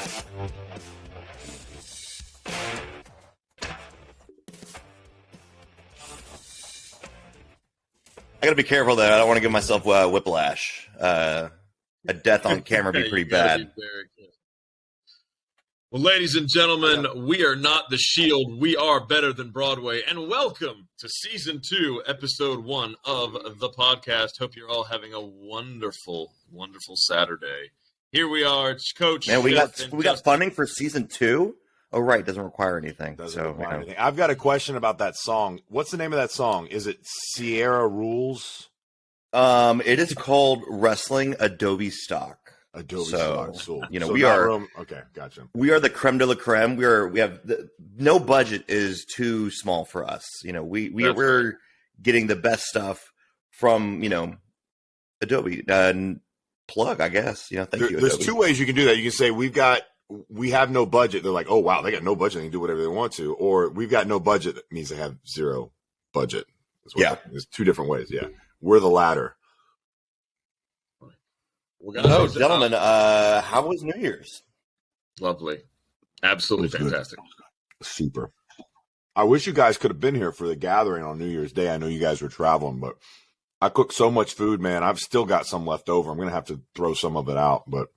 I gotta be careful though. I don't want to give myself whiplash. A death on camera would be pretty bad. Well, ladies and gentlemen, we are not the Shield. We are better than Broadway. And welcome to Season 2, Episode 1 of the podcast. Hope you're all having a wonderful, wonderful Saturday. Here we are. It's Coach. Man, we got funding for Season 2? Oh, right. It doesn't require anything. Anything. I've got a question about that song. What's the name of that song? Is it Sierra Rules? It is called Wrestling Adobe Stock. Stock. We are okay. Gotcha. We are the creme de la creme. We have no budget is too small for us. We're getting the best stuff from Adobe plug. I guess thank you. There's Adobe. two ways you can do that. You can say we have no budget. They're like, oh wow, they got no budget. They can do whatever they want to. Or we've got no budget. That means they have zero budget. There's two different ways. Yeah, we're the latter. Hello, gentlemen. How was New Year's? Lovely. Absolutely fantastic. Super. I wish you guys could have been here for the gathering on New Year's Day. I know you guys were traveling, but I cooked so much food, man. I've still got some left over. I'm going to have to throw some of it out, but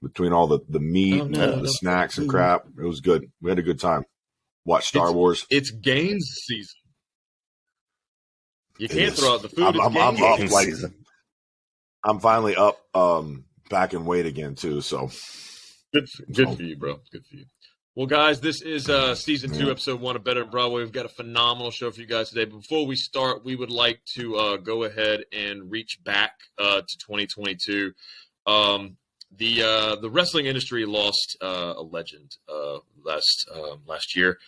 between all the meat and the snacks and crap, it was good. We had a good time. Watch Star Wars. It's games season. You can't throw out the food. I'm up I'm finally up back in weight again too, so good for you, bro. Good for you. Well, guys, this is Season 2, Episode 1 of Better Than Broadway. We've got a phenomenal show for you guys today. But before we start, we would like to go ahead and reach back to 2022. The wrestling industry lost a legend last year.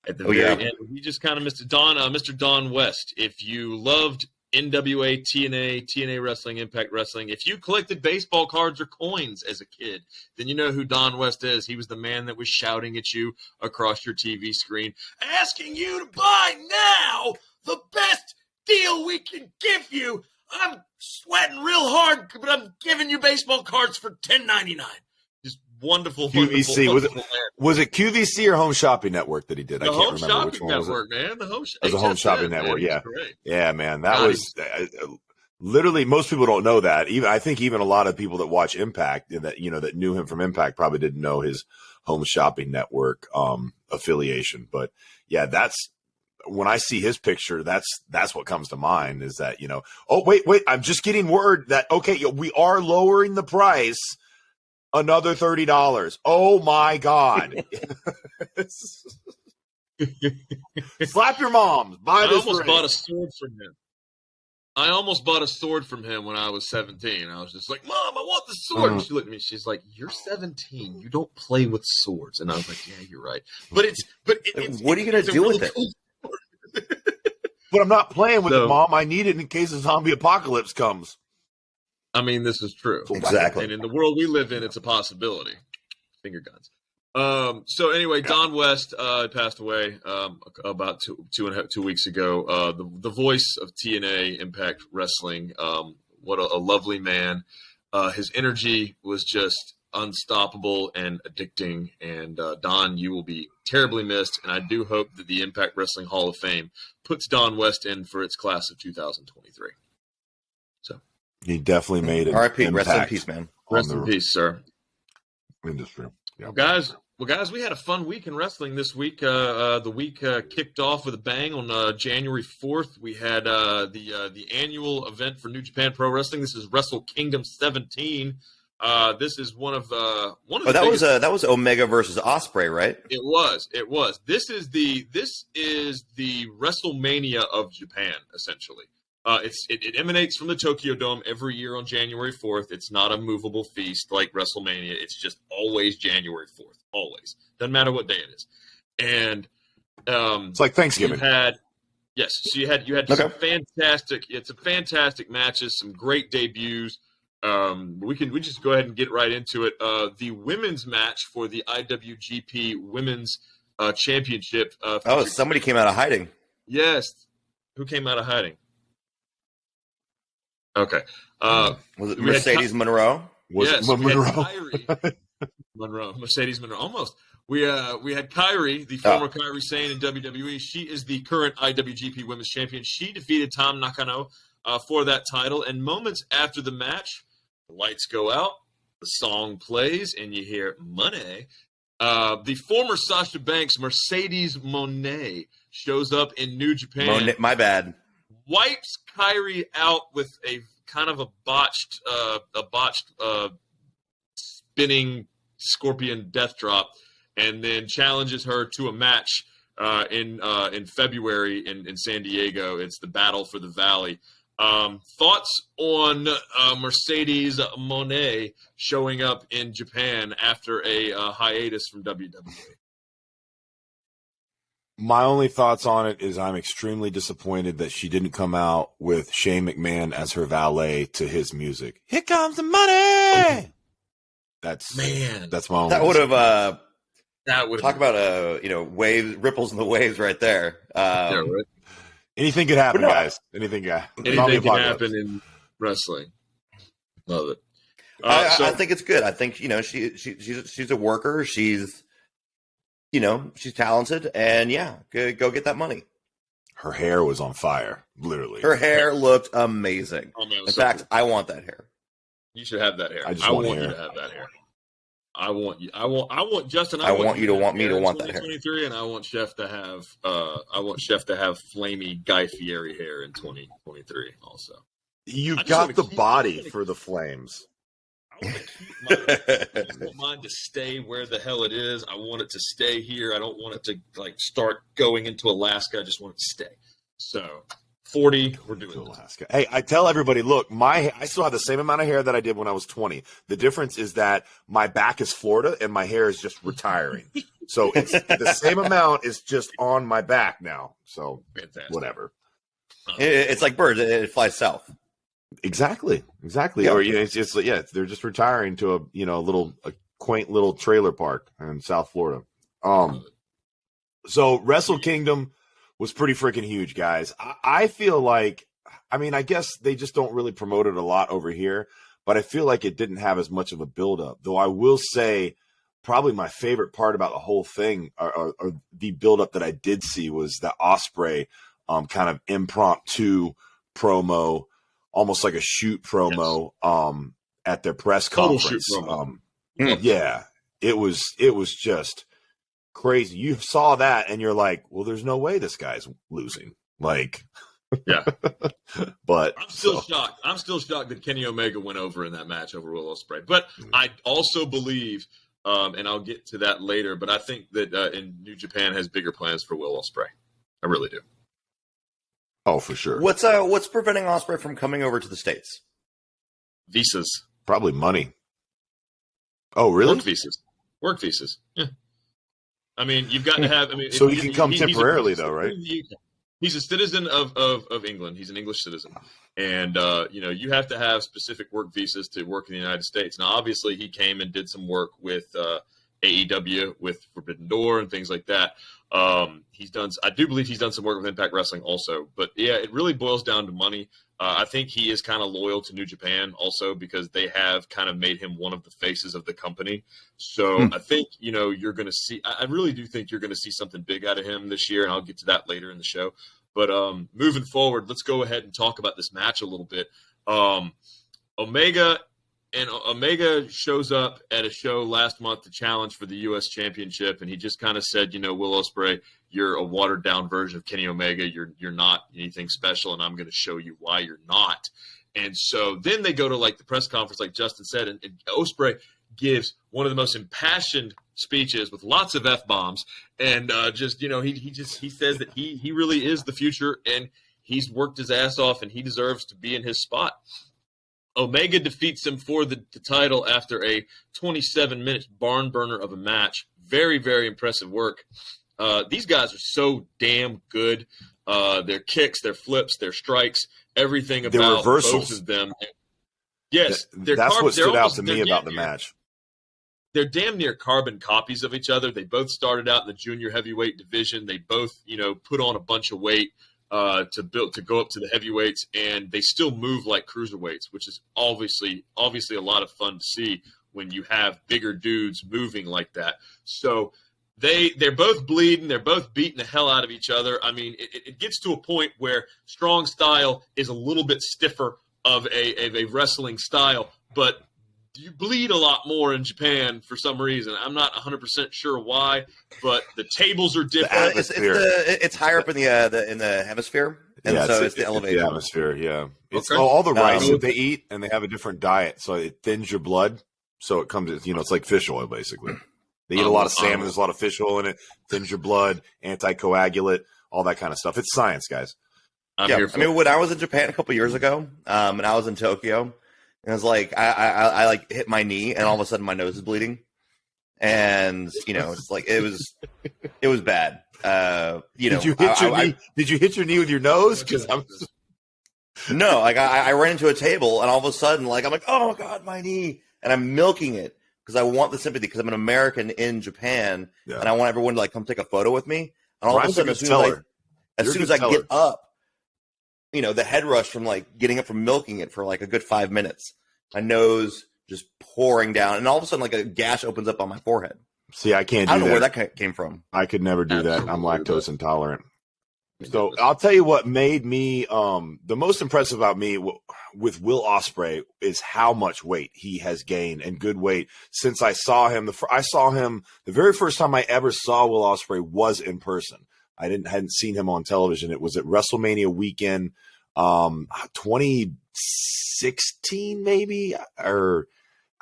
At the very end, we just kind of missed it. Mr. Don West. If you loved NWA, TNA Wrestling, Impact Wrestling. If you collected baseball cards or coins as a kid, then you know who Don West is. He was the man that was shouting at you across your TV screen, asking you to buy now the best deal we can give you. I'm sweating real hard, but I'm giving you baseball cards for $10.99. Just wonderful, QVC. wonderful. Was it QVC or Home Shopping Network that he did? I can't remember which one was it. The Home Shopping Network, man. It was a Home Shopping Network, yeah. Yeah, man. That was literally, most people don't know that. I think even a lot of people that watch Impact that knew him from Impact probably didn't know his Home Shopping Network affiliation. But yeah, that's when I see his picture, that's what comes to mind is that, oh, wait, I'm just getting word that, okay, we are lowering the price. Another $30. Oh my God! Slap your moms. Buy this. I almost bought a sword from him. I almost bought a sword from him when I was 17. I was just like, "Mom, I want the sword." And she looked at me. She's like, "You're 17. You don't play with swords." And I was like, "Yeah, you're right." But what are you gonna do with it? But I'm not playing with it, Mom. I need it in case a zombie apocalypse comes. I mean, this is true. Exactly. And in the world we live in, it's a possibility. Finger guns. So anyway, Don West passed away about 2 weeks ago. The voice of TNA Impact Wrestling. What a lovely man. His energy was just unstoppable and addicting. And Don, you will be terribly missed. And I do hope that the Impact Wrestling Hall of Fame puts Don West in for its class of 2023. So. He definitely made it. R.I.P. Rest in peace, man. Rest in peace, sir. Industry. Yeah. Well, guys, we had a fun week in wrestling this week. The week kicked off with a bang on January 4th. We had the annual event for New Japan Pro Wrestling. This is Wrestle Kingdom 17. This is one of the that was Omega versus Ospreay, right? It was. This is the WrestleMania of Japan, essentially. It emanates from the Tokyo Dome every year on January 4th. It's not a movable feast like WrestleMania. It's just always January 4th. Always. Doesn't matter what day it is. And it's like Thanksgiving. You had some fantastic matches, some great debuts. We just go ahead and get right into it. The women's match for the IWGP Women's Championship. Somebody came out of hiding. Yes. Who came out of hiding? Okay. Was it Mercedes Monroe? Yes, Monroe? Mercedes Monroe, almost. We had Kairi, the former Kairi Sane in WWE. She is the current IWGP Women's Champion. She defeated Tam Nakano for that title. And moments after the match, the lights go out, the song plays, and you hear money. The former Sasha Banks, Mercedes Moné, shows up in New Japan. My bad. Wipes Kairi out with a kind of a botched spinning scorpion death drop, and then challenges her to a match in February in San Diego. It's the Battle for the Valley. Thoughts on Mercedes Moné showing up in Japan after a hiatus from WWE? My only thoughts on it is I'm extremely disappointed that she didn't come out with Shane McMahon as her valet to his music. Here comes the money. That's my only. That would have talk about waves, ripples in the waves right there. Right. Anything could happen, guys. Anything can happen in wrestling. Love it. I think it's good. I think she's a worker. She's talented, and go get that money. Her hair was on fire, literally. Her hair looked amazing. Oh, man, in fact, cool. I want that hair. You should have that hair. I want you to have that hair. I want you. I want Justin. I want you to want me to want that hair. 2023, and I want Chef to have. Flamey Guy Fieri hair in 2023. Also, you got the body for the flames. I just want mine to stay where the hell it is. I want it to stay here. I don't want it to start going into Alaska. I just want it to stay. So 40, we're doing Alaska. Hey, I tell everybody, look, I still have the same amount of hair that I did when I was 20. The difference is that my back is Florida and my hair is just retiring. So it's the same amount is just on my back now. So fantastic. Whatever. It's like birds. It flies south. Exactly. Yeah. Or it's just they're just retiring to a quaint little trailer park in South Florida. So Wrestle Kingdom was pretty freaking huge, guys. I feel like, I guess they just don't really promote it a lot over here, but I feel like it didn't have as much of a build-up. Though I will say probably my favorite part about the whole thing or the build-up that I did see was that Ospreay kind of impromptu promo, almost like a shoot promo at their press conference. Yeah, it was just crazy. You saw that and you're like, well, there's no way this guy's losing. Yeah. But I'm still shocked. I'm still shocked that Kenny Omega went over in that match over Will Ospreay. But I also believe, and I'll get to that later, but I think that in New Japan has bigger plans for Will Ospreay. I really do. Oh, for sure. What's preventing Ospreay from coming over to the States? Visas. Probably money. Oh, really? Work visas. Yeah. You've got to have. So he can come temporarily, though, right? He's a citizen of England. He's an English citizen, and you have to have specific work visas to work in the United States. Now, obviously, he came and did some work with AEW, with Forbidden Door, and things like that. I do believe he's done some work with Impact Wrestling also. But yeah, it really boils down to money. I think he is kind of loyal to New Japan also because they have kind of made him one of the faces of the company. So I think, you're going to see – I really do think you're going to see something big out of him this year, and I'll get to that later in the show. But moving forward, let's go ahead and talk about this match a little bit. Omega shows up at a show last month to challenge for the U.S. Championship, and he just kind of said, Will Ospreay, you're a watered-down version of Kenny Omega. You're not anything special, and I'm going to show you why you're not. And so then they go to, the press conference, like Justin said, and Ospreay gives one of the most impassioned speeches with lots of F-bombs, and he says that he really is the future, and he's worked his ass off, and he deserves to be in his spot. Omega defeats him for the title after a 27-minute barn burner of a match. Very, very impressive work. These guys are so damn good. Their kicks, their flips, their strikes, everything about both of them. Yes. That's what stood out to me about the match. They're damn near carbon copies of each other. They both started out in the junior heavyweight division. They both, put on a bunch of weight to go up to the heavyweights, and they still move like cruiserweights, which is obviously a lot of fun to see when you have bigger dudes moving like that. So they're both bleeding. They're both beating the hell out of each other. I mean, it gets to a point where strong style is a little bit stiffer of a wrestling style, but you bleed a lot more in Japan for some reason. I'm not 100% sure why, but the tables are different. It's higher up in the hemisphere, and so it's the elevator. The atmosphere, yeah. It's Okay. all the rice that they eat, and they have a different diet, so it thins your blood. So it comes, it's like fish oil, basically. They eat a lot of salmon. There's a lot of fish oil in it. Thins your blood, anticoagulate, all that kind of stuff. It's science, guys. I mean, when I was in Japan a couple years ago, and I was in Tokyo, and I was like, I like hit my knee, and all of a sudden my nose is bleeding, and it's like it was bad. Did you hit your knee? Did you hit your knee with your nose? Because no, like I ran into a table, and all of a sudden, like I'm like, oh god, my knee, and I'm milking it because I want the sympathy because I'm an American in Japan, and I want everyone to like come take a photo with me. And all of a sudden, as soon as I get up, the head rush from like getting up from milking it for like a good 5 minutes, my nose just pouring down, and all of a sudden like a gash opens up on my forehead. See, I can't. I don't know where that came from. I could never do that. I'm lactose intolerant. So I'll tell you what made me the most impressive about me with Will Ospreay is how much weight he has gained, and good weight, since I saw him. The very first time I ever saw Will Ospreay was in person. I hadn't seen him on television. It was at WrestleMania weekend, 2016 maybe, or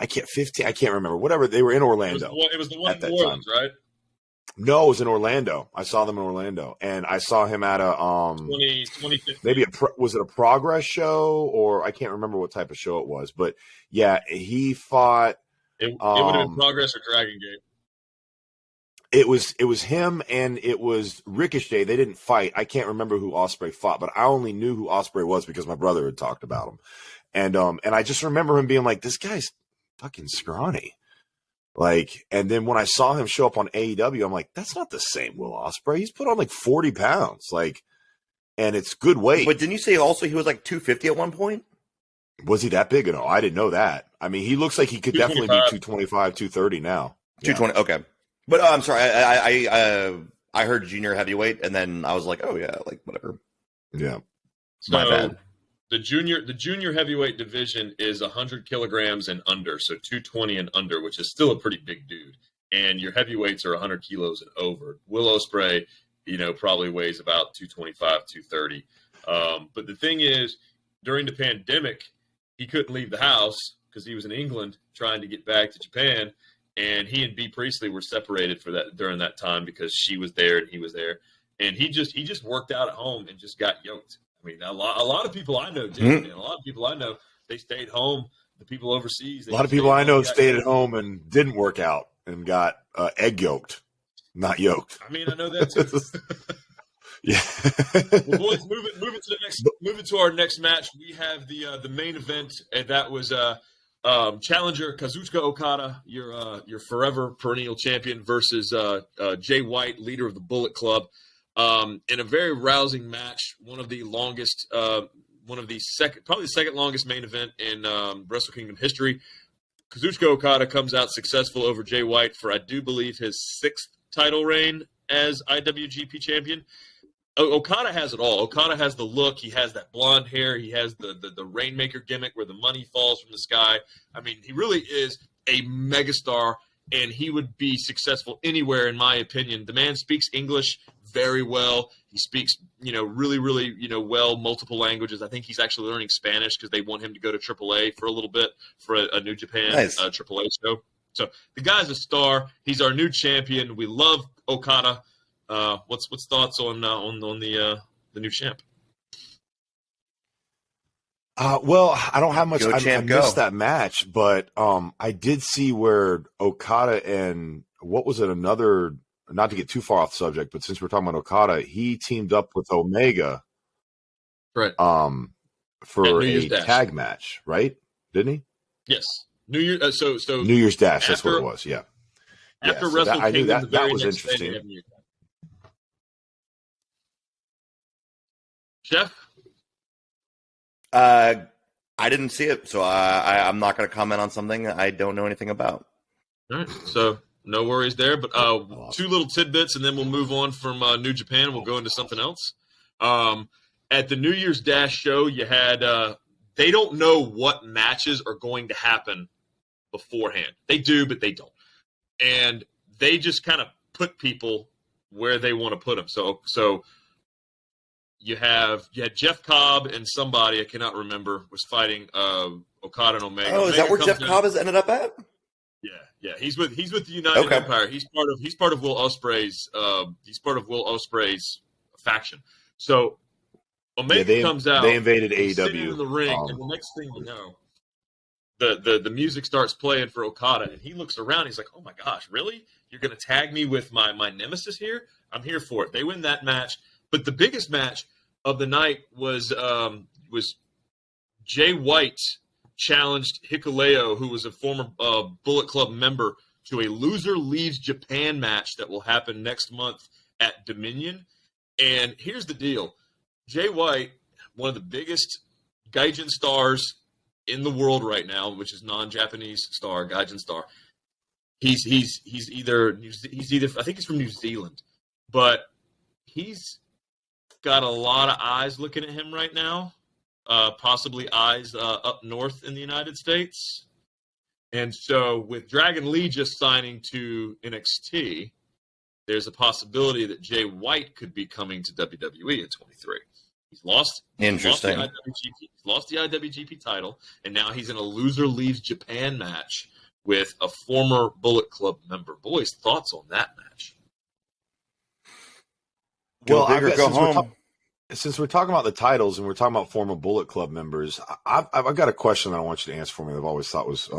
15. I can't remember. Whatever, they were in Orlando. It was the one in New Orleans, right? No, it was in Orlando. I saw them in Orlando, and I saw him at a 2015. Maybe was it a Progress show, or I can't remember what type of show it was. But yeah, he fought. It would have been Progress or Dragon Gate. It was him, and it was Ricochet. They didn't fight. I can't remember who Ospreay fought, but I only knew who Ospreay was because my brother had talked about him, and I just remember him being like, "This guy's fucking scrawny." Like, and then when I saw him show up on AEW, I'm like, that's not the same Will Ospreay. He's put on like 40 pounds, like, and it's good weight. But didn't you say also he was like 250 at one point? Was he that big at all? I didn't know that. I mean, he looks like he could definitely be 225, 230 now. 220, okay. But I'm sorry, I heard junior heavyweight, and then I was like, oh yeah, like whatever. Yeah, my bad. The junior heavyweight division is 100 kilograms and under, so 220 and under, which is still a pretty big dude. And your heavyweights are 100 kilos and over. Will Ospreay, probably weighs about 225, 230. But the thing is, during the pandemic, he couldn't leave the house because he was in England trying to get back to Japan. And he and B. Priestley were separated for that during that time because she was there and he was there. And he just worked out at home and just got yoked. I mean, a lot of people I know did, and a lot of people I know, they stayed home. The people overseas. A lot of people I know stayed at home and didn't work out and got egg yolked, not yoked. I mean, I know that too. Yeah. Well, boys, moving to our next match. We have the main event, and that was challenger Kazuchika Okada, your forever perennial champion, versus Jay White, leader of the Bullet Club. In a very rousing match, probably the second longest main event in Wrestle Kingdom history. Kazuchika Okada comes out successful over Jay White for, I do believe, his 6th title reign as IWGP champion. Okada has it all. Okada has the look. He has that blonde hair. He has the Rainmaker gimmick where the money falls from the sky. I mean, he really is a megastar, and he would be successful anywhere, in my opinion. The man speaks English very well. He speaks, really, really, well, multiple languages. I think he's actually learning Spanish because they want him to go to AAA for a little bit for a New Japan AAA show. So the guy's a star. He's our new champion. We love Okada. What's thoughts on the new champ? Well, I don't have much. I missed that match, but I did see where Okada and what was it? Another. Not to get too far off the subject, but since we're talking about Okada, he teamed up with Omega, right? For a tag match, right? Didn't he? Yes, New Year. So New Year's Dash. That's what it was. Yeah. After so Wrestle I knew Kingdom, that was interesting. Jeff. I didn't see it, so I'm not going to comment on something I don't know anything about. All right, so no worries there. But two little tidbits, and then we'll move on from New Japan. We'll go into something else. At the New Year's Dash show, you had they don't know what matches are going to happen beforehand. They do, but they don't. And they just kind of put people where they want to put them. So you had Jeff Cobb and somebody I cannot remember was fighting Okada and Omega. Oh, is that where Jeff Cobb has ended up at? Yeah. He's with the United Empire. He's part of Will Ospreay's faction. So Omega comes out. They invaded AEW sitting in the ring, and the next thing you know, the music starts playing for Okada, and he looks around. He's like, "Oh my gosh, really? You're going to tag me with my nemesis here? I'm here for it." They win that match, but the biggest match of the night was Jay White challenged Hikuleo, who was a former Bullet Club member, to a loser leaves Japan match that will happen next month at Dominion. And here's the deal: Jay White, one of the biggest Gaijin stars in the world right now, which is non-Japanese star, Gaijin star. He's either I think he's from New Zealand, but he's got a lot of eyes looking at him right now, possibly eyes up north in the United States. And so with Dragon Lee just signing to NXT, there's a possibility that Jay White could be coming to WWE in 23. He's lost. Interesting. He's lost the IWGP title, and now he's in a loser leaves Japan match with a former Bullet Club member. Boys, thoughts on that match? Go big or go home. Since we're talking about the titles and we're talking about former Bullet Club members, I've got a question that I want you to answer for me that I've always thought was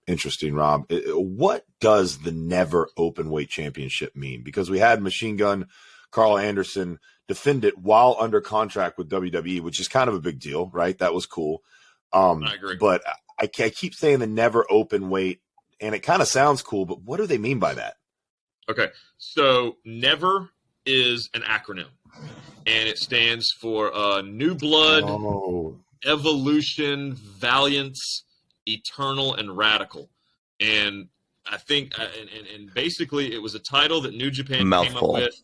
interesting, Rob. What does the never open weight championship mean? Because we had Machine Gun Carl Anderson defend it while under contract with WWE, which is kind of a big deal, right? That was cool. I agree. But I keep saying the never open weight, and it kind of sounds cool, but what do they mean by that? Okay, so never is an acronym, and it stands for New Blood, Evolution, Valiance, Eternal, and Radical. And I think, and basically it was a title that New Japan came up with.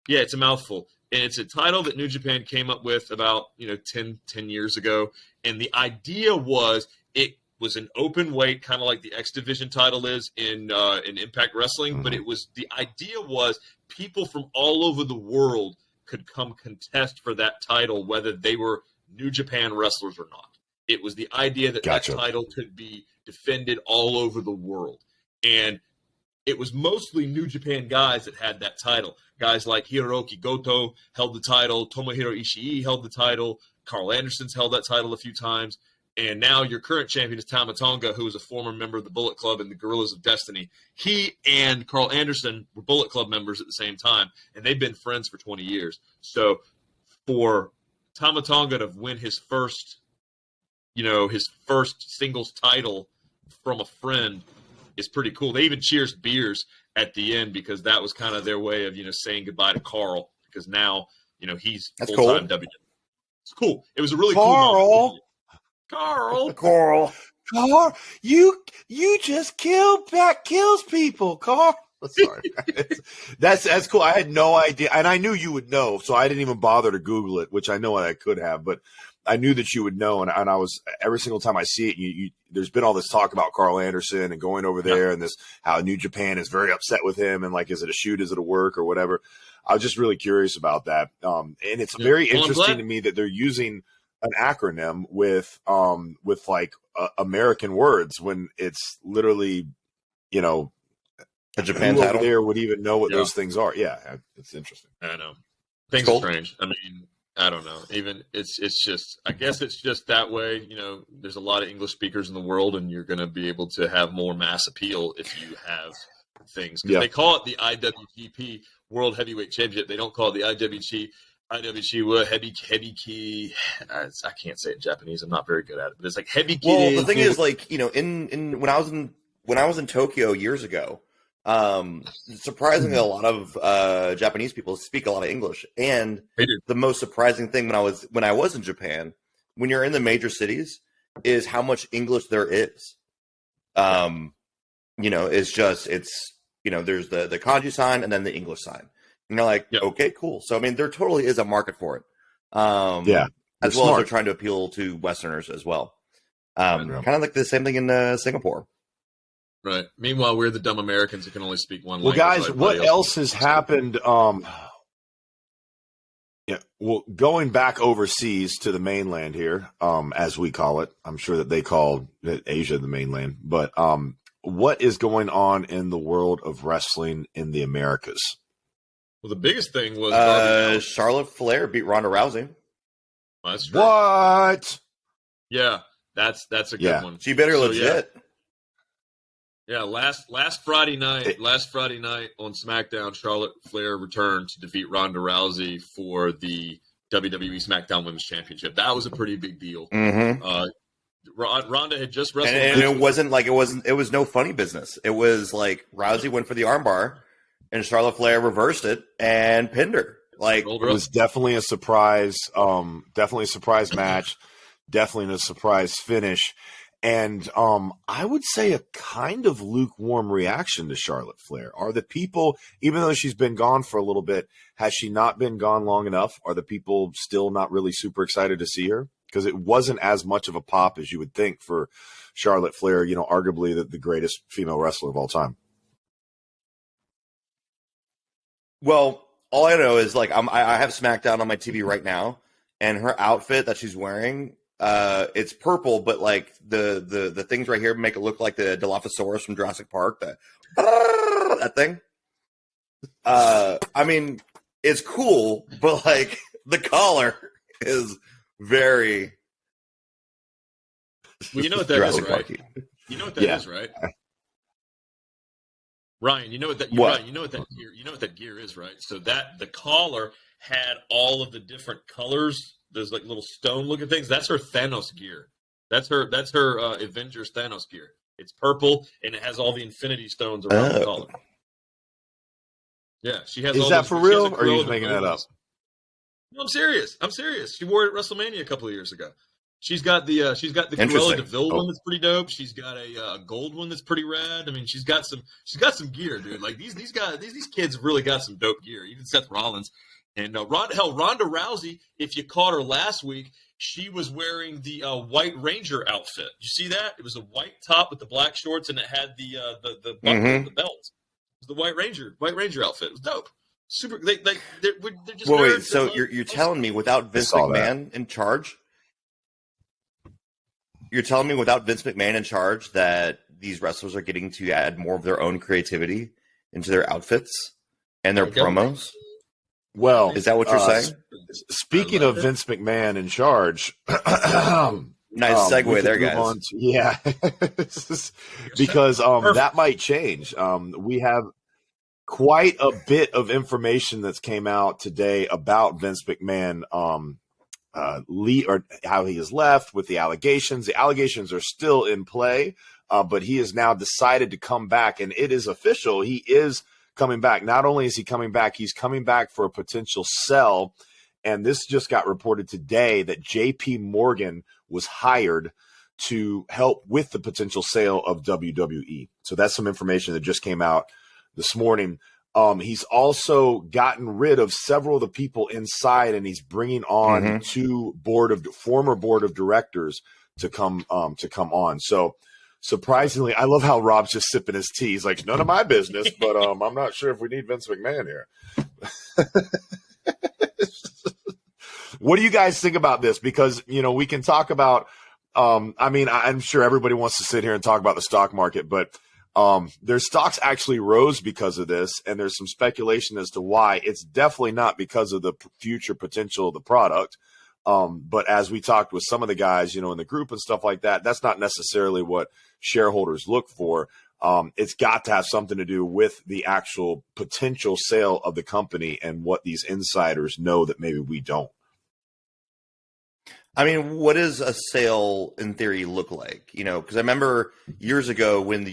Yeah, it's a mouthful. And it's a title that New Japan came up with about 10 years ago. And the idea was it was an open weight, kind of like the X Division title is in Impact Wrestling. Mm-hmm. But the idea was people from all over the world could come contest for that title, whether they were New Japan wrestlers or not. It was the idea that that title could be defended all over the world. And it was mostly New Japan guys that had that title. Guys like Hiroki Goto held the title. Tomohiro Ishii held the title. Carl Anderson's held that title a few times. And now your current champion is Tama Tonga, who is a former member of the Bullet Club and the Guerrillas of Destiny. He and Carl Anderson were Bullet Club members at the same time, and they've been friends for 20 years. So for Tama Tonga to win his first singles title from a friend is pretty cool. They even cheers beers at the end because that was kind of their way of, saying goodbye to Carl, because now, he's full-time WWE. It's cool. It was a really cool moment. Carl, you just kills people, Carl. Sorry. That's cool. I had no idea, and I knew you would know, so I didn't even bother to Google it, which I know I could have, but I knew that you would know, and I was, every single time I see it, there's been all this talk about Carl Anderson and going over there, and this how New Japan is very upset with him, and like, is it a shoot, is it a work, or whatever. I was just really curious about that, and it's very interesting to me that they're using an acronym with like American words when it's literally, a Japan title. There would even know what those things are. Yeah, it's interesting. I know. Things are strange. I mean, I don't know. Even it's just, I guess it's just that way. There's a lot of English speakers in the world, and you're going to be able to have more mass appeal if you have things. Because they call it the IWGP World Heavyweight Championship. They don't call it the IWG World Heavy Key. I can't say it in Japanese. I'm not very good at it, but it's like Heavy Key. Well, the thing is, like, in when I was in Tokyo years ago, surprisingly, a lot of Japanese people speak a lot of English, and the most surprising thing when I was in Japan, when you're in the major cities, is how much English there is. There's the kanji sign and then the English sign. And you're like, okay, cool. So, I mean, there totally is a market for it. As well as they're trying to appeal to Westerners as well. Kind of like the same thing in Singapore. Right. Meanwhile, we're the dumb Americans who can only speak one language. Well, guys, what else has happened? Going back overseas to the mainland here, as we call it. I'm sure that they call Asia the mainland. But what is going on in the world of wrestling in the Americas? Well, the biggest thing was Charlotte Flair beat Ronda Rousey. Well, that's true. What? Yeah, that's a good one. She better legit. Yeah, last Friday night on SmackDown, Charlotte Flair returned to defeat Ronda Rousey for the WWE SmackDown Women's Championship. That was a pretty big deal. Mm-hmm. Ronda had just wrestled, and it was no funny business. It was like Rousey went for the armbar, and Charlotte Flair reversed it and pinned her. Like, it was definitely a surprise. Definitely a surprise match. Definitely a surprise finish. And I would say a kind of lukewarm reaction to Charlotte Flair. Are the people, even though she's been gone for a little bit, has she not been gone long enough? Are the people still not really super excited to see her? Because it wasn't as much of a pop as you would think for Charlotte Flair, arguably the greatest female wrestler of all time. Well, all I know is, like, I have SmackDown on my TV right now, and her outfit that she's wearing, it's purple, but like the things right here make it look like the Dilophosaurus from Jurassic Park. That thing. I mean, it's cool, but like the collar is very. Well, you know what that is, right? You know what that is, right? Ryan, you know what that Ryan, you know what that gear is, right? So that the collar had all of the different colors. There's like little stone looking things. That's her Thanos gear. That's her Avengers Thanos gear. It's purple and it has all the Infinity Stones around the collar. Yeah, she has. Is that for real, or are you just making that up? No, I'm serious. She wore it at WrestleMania a couple of years ago. She's got the Cruella DeVille one that's pretty dope. She's got a gold one that's pretty rad. I mean, she's got some gear, dude. Like these guys, these kids have really got some dope gear. Even Seth Rollins and Ronda Rousey. If you caught her last week, she was wearing the White Ranger outfit. You see that? It was a white top with the black shorts, and it had the buckle, the belt. It was the White Ranger outfit. It was dope. Super. They're just. Wait. So you're telling me without Vince McMahon in charge? You're telling me without Vince McMahon in charge that these wrestlers are getting to add more of their own creativity into their outfits and their promos? Well, is that what you're saying? Speaking of Vince McMahon in charge, nice segue there, guys. Because that might change. We have quite a bit of information that's came out today about Vince McMahon. Or how he has left with the allegations. The allegations are still in play, but he has now decided to come back, and it is official. He is coming back. Not only is he coming back, he's coming back for a potential sell. And this just got reported today that JP Morgan was hired to help with the potential sale of WWE. So that's some information that just came out this morning. He's also gotten rid of several of the people inside, and he's bringing on two former board of directors to come on. So surprisingly, I love how Rob's just sipping his tea. He's like, none of my business, but I'm not sure if we need Vince McMahon here. What do you guys think about this? Because, we can talk about, I'm sure everybody wants to sit here and talk about the stock market, but their stocks actually rose because of this, and there's some speculation as to why. It's definitely not because of the future potential of the product. But as we talked with some of the guys, in the group and stuff like that, that's not necessarily what shareholders look for. It's got to have something to do with the actual potential sale of the company and what these insiders know that maybe we don't. I mean, what does a sale in theory look like? Because I remember years ago when the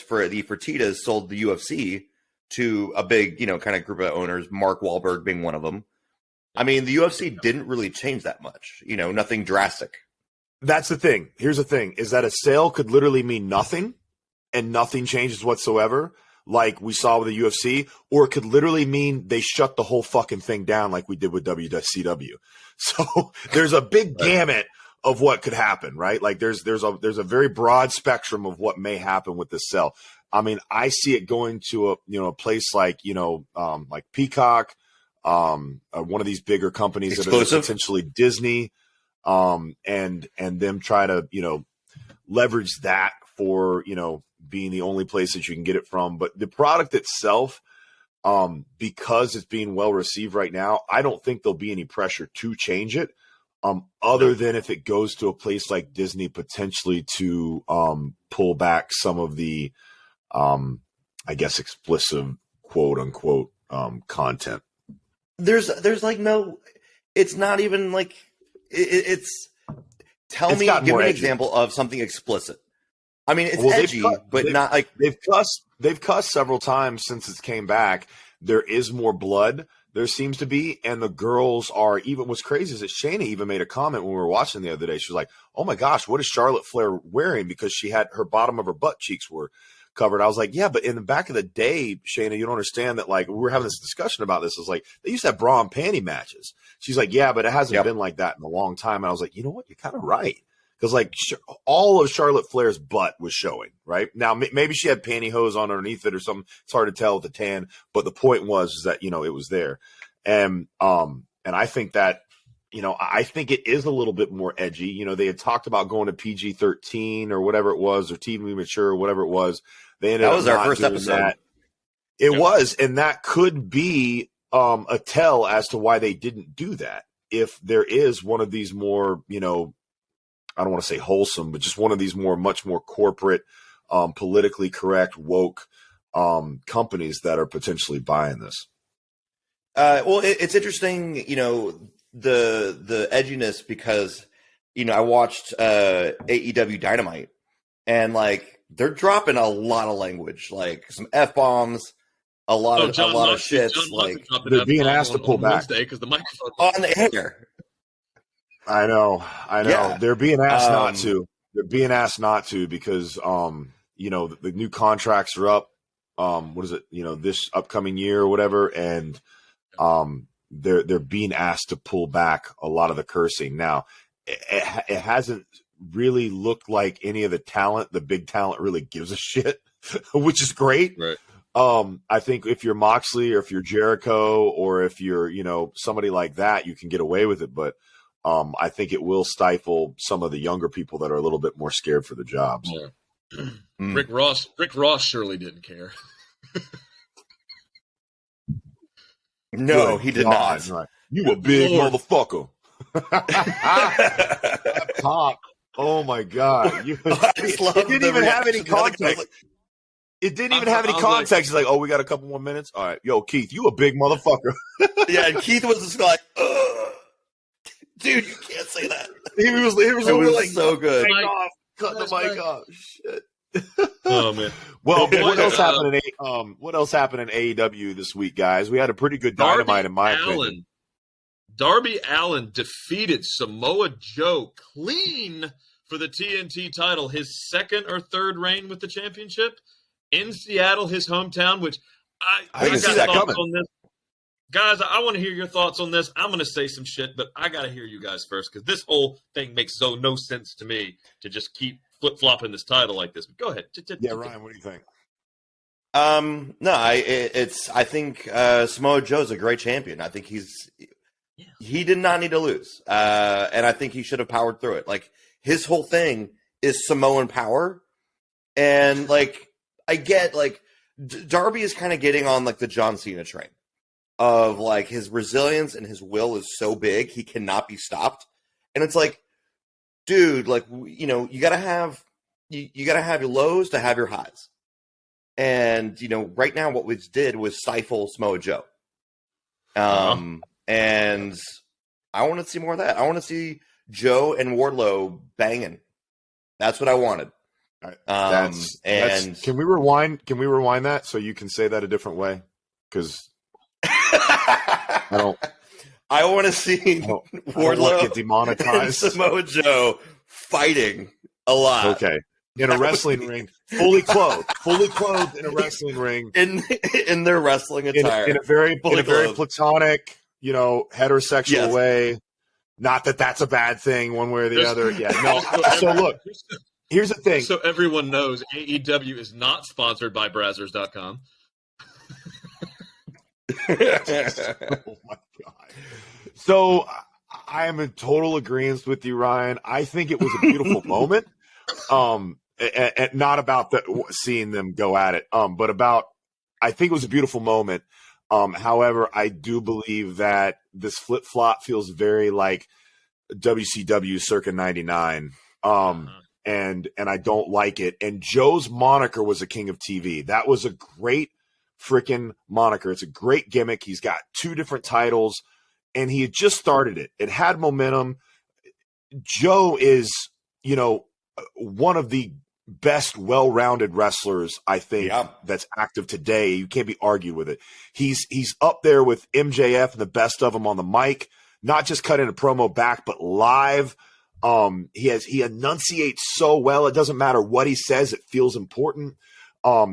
Fertittas sold the UFC to a big, kind of group of owners, Mark Wahlberg being one of them. I mean, the UFC didn't really change that much, nothing drastic. That's the thing. Here's the thing: is that a sale could literally mean nothing, and nothing changes whatsoever, like we saw with the UFC, or it could literally mean they shut the whole fucking thing down, like we did with WCW. So there's a big gamut of what could happen, right? Like there's a very broad spectrum of what may happen with this sale. I mean, I see it going to a place like like Peacock, one of these bigger companies Exclusive. that are potentially Disney. And them try to, leverage that for, being the only place that you can get it from. But the product itself, because it's being well received right now, I don't think there'll be any pressure to change it. Other than if it goes to a place like Disney, potentially to, pull back some of the, I guess, explicit quote unquote, content. There's like no, it's not even like, it's give me an example of something explicit. I mean, it's edgy, but not like they've cussed several times since it came back. There is more blood. There seems to be, and the girls are even. What's crazy is that Shayna even made a comment when we were watching the other day. She was like, "Oh my gosh, what is Charlotte Flair wearing?" Because she had her bottom of her butt cheeks were covered. I was like, yeah, but in the back of the day, Shayna, you don't understand that, like, we were having this discussion about this. It's like, they used to have bra and panty matches. She's like, yeah, but it hasn't been like that in a long time. And I was like, you know what? You're kind of right. Because, like, all of Charlotte Flair's butt was showing, right? Now, maybe she had pantyhose on underneath it or something. It's hard to tell with the tan. But the point was that, it was there. And I think that, I think it is a little bit more edgy. They had talked about going to PG-13 or whatever it was, or TV mature or whatever it was. They ended that up was our first episode. That. It was, and that could be a tell as to why they didn't do that. If there is one of these more, I don't want to say wholesome, but just one of these much more corporate, politically correct, woke companies that are potentially buying this. Well, it's interesting, the edginess, because I watched AEW Dynamite, and like they're dropping a lot of language, like some F-bombs, a lot of shits. Like they're being asked to pull back because the microphone on the air. I know. Yeah. They're being asked not to. They're being asked not to because the new contracts are up. What is it? This upcoming year or whatever, and they're being asked to pull back a lot of the cursing. Now, it hasn't really looked like any of the big talent really gives a shit, which is great. Right. I think if you're Moxley or if you're Jericho or if you're, somebody like that, you can get away with it. But I think it will stifle some of the younger people that are a little bit more scared for the jobs. Yeah. Rick Ross surely didn't care. No, he did not. Right. You a big motherfucker. Pop. Oh my God. It didn't even have any context. It didn't even have any context. He's like, oh, we got a couple more minutes. All right. Yo, Keith, you a big motherfucker. Yeah, and Keith was just like, ugh. Dude, you can't say that. He was like, so good. Cut the mic off. Shit. Oh man. Well, what else happened in AEW this week, guys? We had a pretty good Dynamite in my opinion. Darby Allin defeated Samoa Joe clean for the TNT title, his second or third reign with the championship in Seattle, his hometown, which I got thoughts on this. Guys, I want to hear your thoughts on this. I'm going to say some shit, but I got to hear you guys first, because this whole thing makes no sense to me to just keep flip-flopping this title like this. But go ahead. Yeah, Ryan, what do you think? No, I think Samoa Joe's a great champion. I think he did not need to lose. And I think he should have powered through it. Like, his whole thing is Samoan power. And, like, I get, like, Darby is kind of getting on, like, the John Cena train of, like, his resilience and his will is so big, he cannot be stopped. And it's like, dude, like, you gotta have your lows to have your highs. And, right now what we did was stifle Samoa Joe. And I want to see more of that. I want to see Joe and Wardlow banging. That's what I wanted. Can we rewind that so you can say that a different way? Because I want to see Wardlow get demonetized. and Samoa Joe fighting a lot. Okay. In a wrestling ring, fully clothed in a wrestling ring, in their wrestling attire, in a very platonic, heterosexual way. Not that that's a bad thing, one way or the other. Yeah, no. So look, here's the thing. So everyone knows, AEW is not sponsored by Brazzers.com. Oh my God. So I am in total agreement with you, Ryan. I think it was a beautiful moment. And not about seeing them go at it, but about, I think it was a beautiful moment. However, I do believe that this flip flop feels very like WCW circa '99. And I don't like it. And Joe's moniker was a king of TV. That was a great freaking moniker. It's a great gimmick. He's got 2 different titles, and he had just started it. It had momentum. Joe is, one of the best well-rounded wrestlers, I think, that's active today. You can't be argued with it. He's up there with MJF and the best of them on the mic, not just cutting a promo back, but live. He enunciates so well. It doesn't matter what he says. It feels important.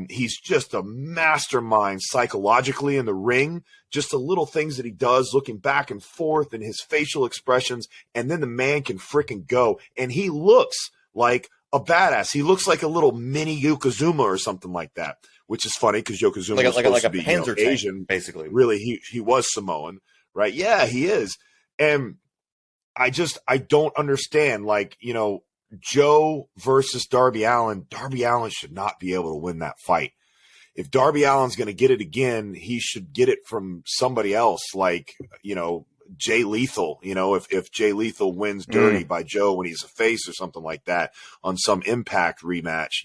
He's just a mastermind psychologically in the ring. Just the little things that he does, looking back and forth, and his facial expressions, and then the man can freaking go. And he looks like a badass. He looks like a little mini Yokozuna or something like that, which is funny because Yokozuna was supposed to be Asian, basically. Really, he was Samoan, right? Yeah, he is. And I don't understand, Joe versus Darby Allin. Darby Allin should not be able to win that fight. If Darby Allin's going to get it again, he should get it from somebody else, Jay Lethal. If Jay Lethal wins dirty by Joe when he's a face or something like that on some Impact rematch,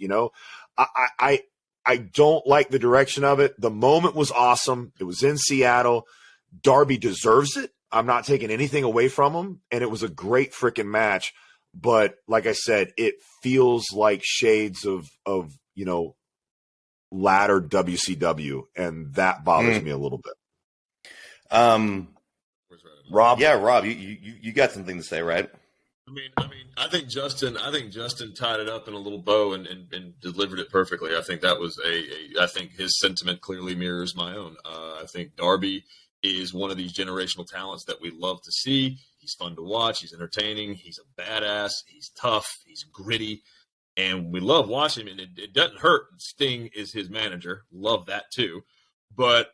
I don't like the direction of it. The moment was awesome. It was in Seattle. Darby deserves it. I'm not taking anything away from him, and it was a great freaking match. But like I said, it feels like shades of latter WCW, and that bothers me a little bit. Rob, Rob, you got something to say, right? I think Justin tied it up in a little bow and delivered it perfectly. I think that was I think his sentiment clearly mirrors my own. I think Darby is one of these generational talents that we love to see. He's fun to watch. He's entertaining. He's a badass. He's tough. He's gritty. And we love watching him. And it doesn't hurt. Sting is his manager. Love that too. But,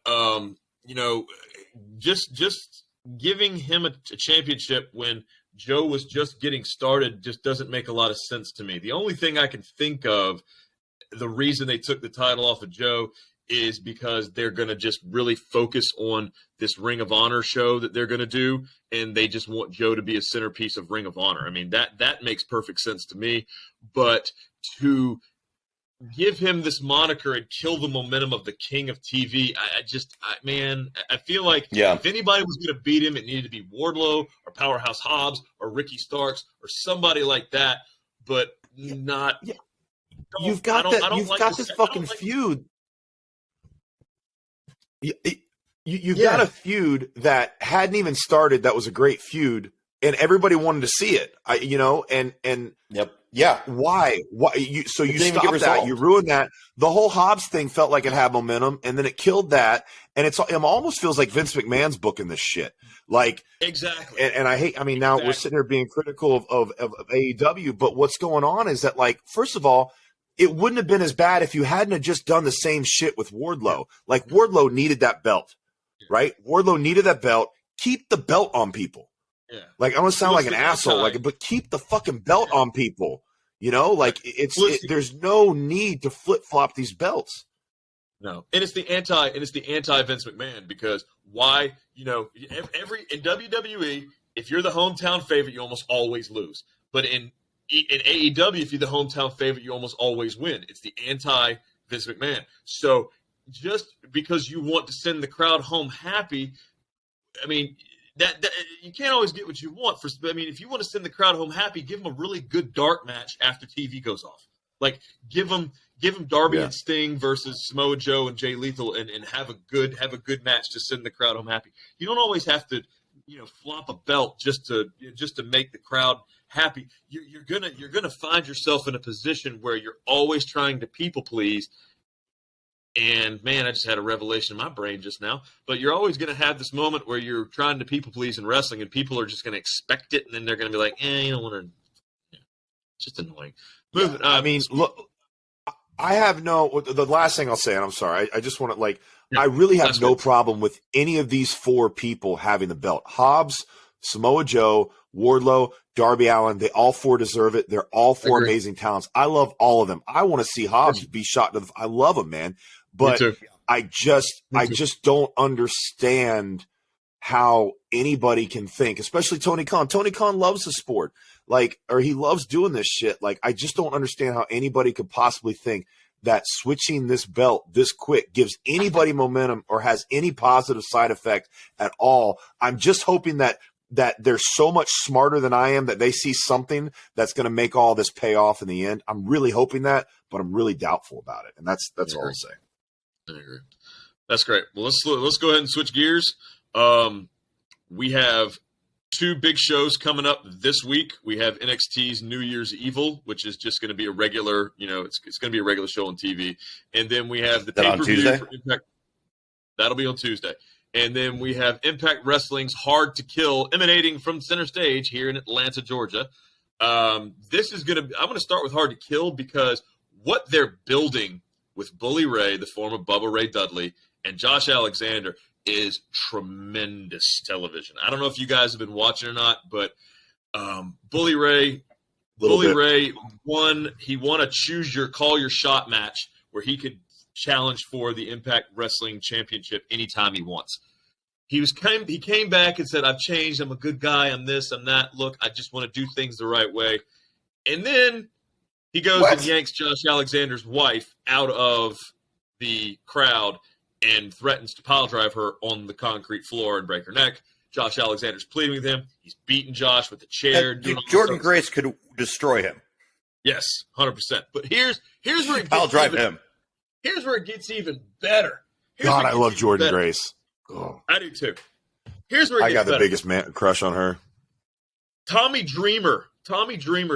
just giving him a championship when Joe was just getting started just doesn't make a lot of sense to me. The only thing I can think of, the reason they took the title off of Joe is because they're going to just really focus on this Ring of Honor show that they're going to do, and they just want Joe to be a centerpiece of Ring of Honor. That makes perfect sense to me, but to give him this moniker and kill the momentum of the King of TV, I feel like if anybody was going to beat him, it needed to be Wardlow or Powerhouse Hobbs or Ricky Starks or somebody like that, but not. Yeah. You've got this fucking feud. You've got a feud that hadn't even started. That was a great feud, and everybody wanted to see it. Why? You stopped that? You ruined that. The whole Hobbs thing felt like it had momentum, and then it killed that. And it almost feels like Vince McMahon's booking this shit. Exactly. And I hate. Now we're sitting here being critical of AEW, but what's going on is that, first of all, it wouldn't have been as bad if you hadn't have just done the same shit with Wardlow. Wardlow needed that belt, right? Wardlow needed that belt. Keep the belt on people. Yeah. I don't sound like an asshole, but keep the fucking belt on people. There's no need to flip flop these belts. No, and it's the anti Vince McMahon, because why? In WWE, if you're the hometown favorite, you almost always lose. But in AEW, if you're the hometown favorite, you almost always win. It's the anti-Vince McMahon. So just because you want to send the crowd home happy, that you can't always get what you want. If you want to send the crowd home happy, give them a really good dark match after TV goes off. Give them Darby and Sting versus Samoa Joe and Jay Lethal, and have a good match to send the crowd home happy. You don't always have to flop a belt just to make the crowd happy, you're gonna find yourself in a position where you're always trying to people please. And man, I just had a revelation in my brain just now. But you're always going to have this moment where you're trying to people please in wrestling, and people are just going to expect it, and then they're going to be like, you don't want to. It's just annoying. Look, I have the last thing I'll say, and I'm sorry, I just want to I really have no problem with any of these four people having the belt. Hobbs, Samoa Joe, Wardlow, Darby Allin, they all four deserve it. They're all four amazing talents. I love all of them. I want to see Hobbs be shot to I love him, man. But I just don't understand how anybody can think, especially Tony Khan. Tony Khan loves the sport, or he loves doing this shit. I just don't understand how anybody could possibly think that switching this belt this quick gives anybody momentum or has any positive side effect at all. I'm just hoping that they're so much smarter than I am that they see something that's going to make all this pay off in the end. I'm really hoping that, but I'm really doubtful about it. And that's all I'll say. I agree. That's great. Well, let's go ahead and switch gears. We have two big shows coming up this week. We have NXT's New Year's Evil, which is just going to be a regular, it's going to be a regular show on TV. And then we have the pay-per-view for Impact. That'll be on Tuesday. And then we have Impact Wrestling's Hard to Kill emanating from Center Stage here in Atlanta, Georgia. I'm going to start with Hard to Kill because what they're building with Bully Ray, the form of Bubba Ray Dudley, and Josh Alexander is tremendous television. I don't know if you guys have been watching or not, but Bully Ray won a call your shot match where he could challenge for the Impact Wrestling Championship anytime he wants. He came back and said, I've changed. I'm a good guy. I'm this, I'm that. Look, I just want to do things the right way. And then he goes and yanks Josh Alexander's wife out of the crowd and threatens to pile drive her on the concrete floor and break her neck. Josh Alexander's pleading with him. He's beating Josh with a chair. Jordan Grace could destroy him. Yes, 100%. But here's where it pile drive him. Here's where it gets even better. I love Jordan Grace. Oh. I do too. Here's where I got the biggest crush on her. Tommy Dreamer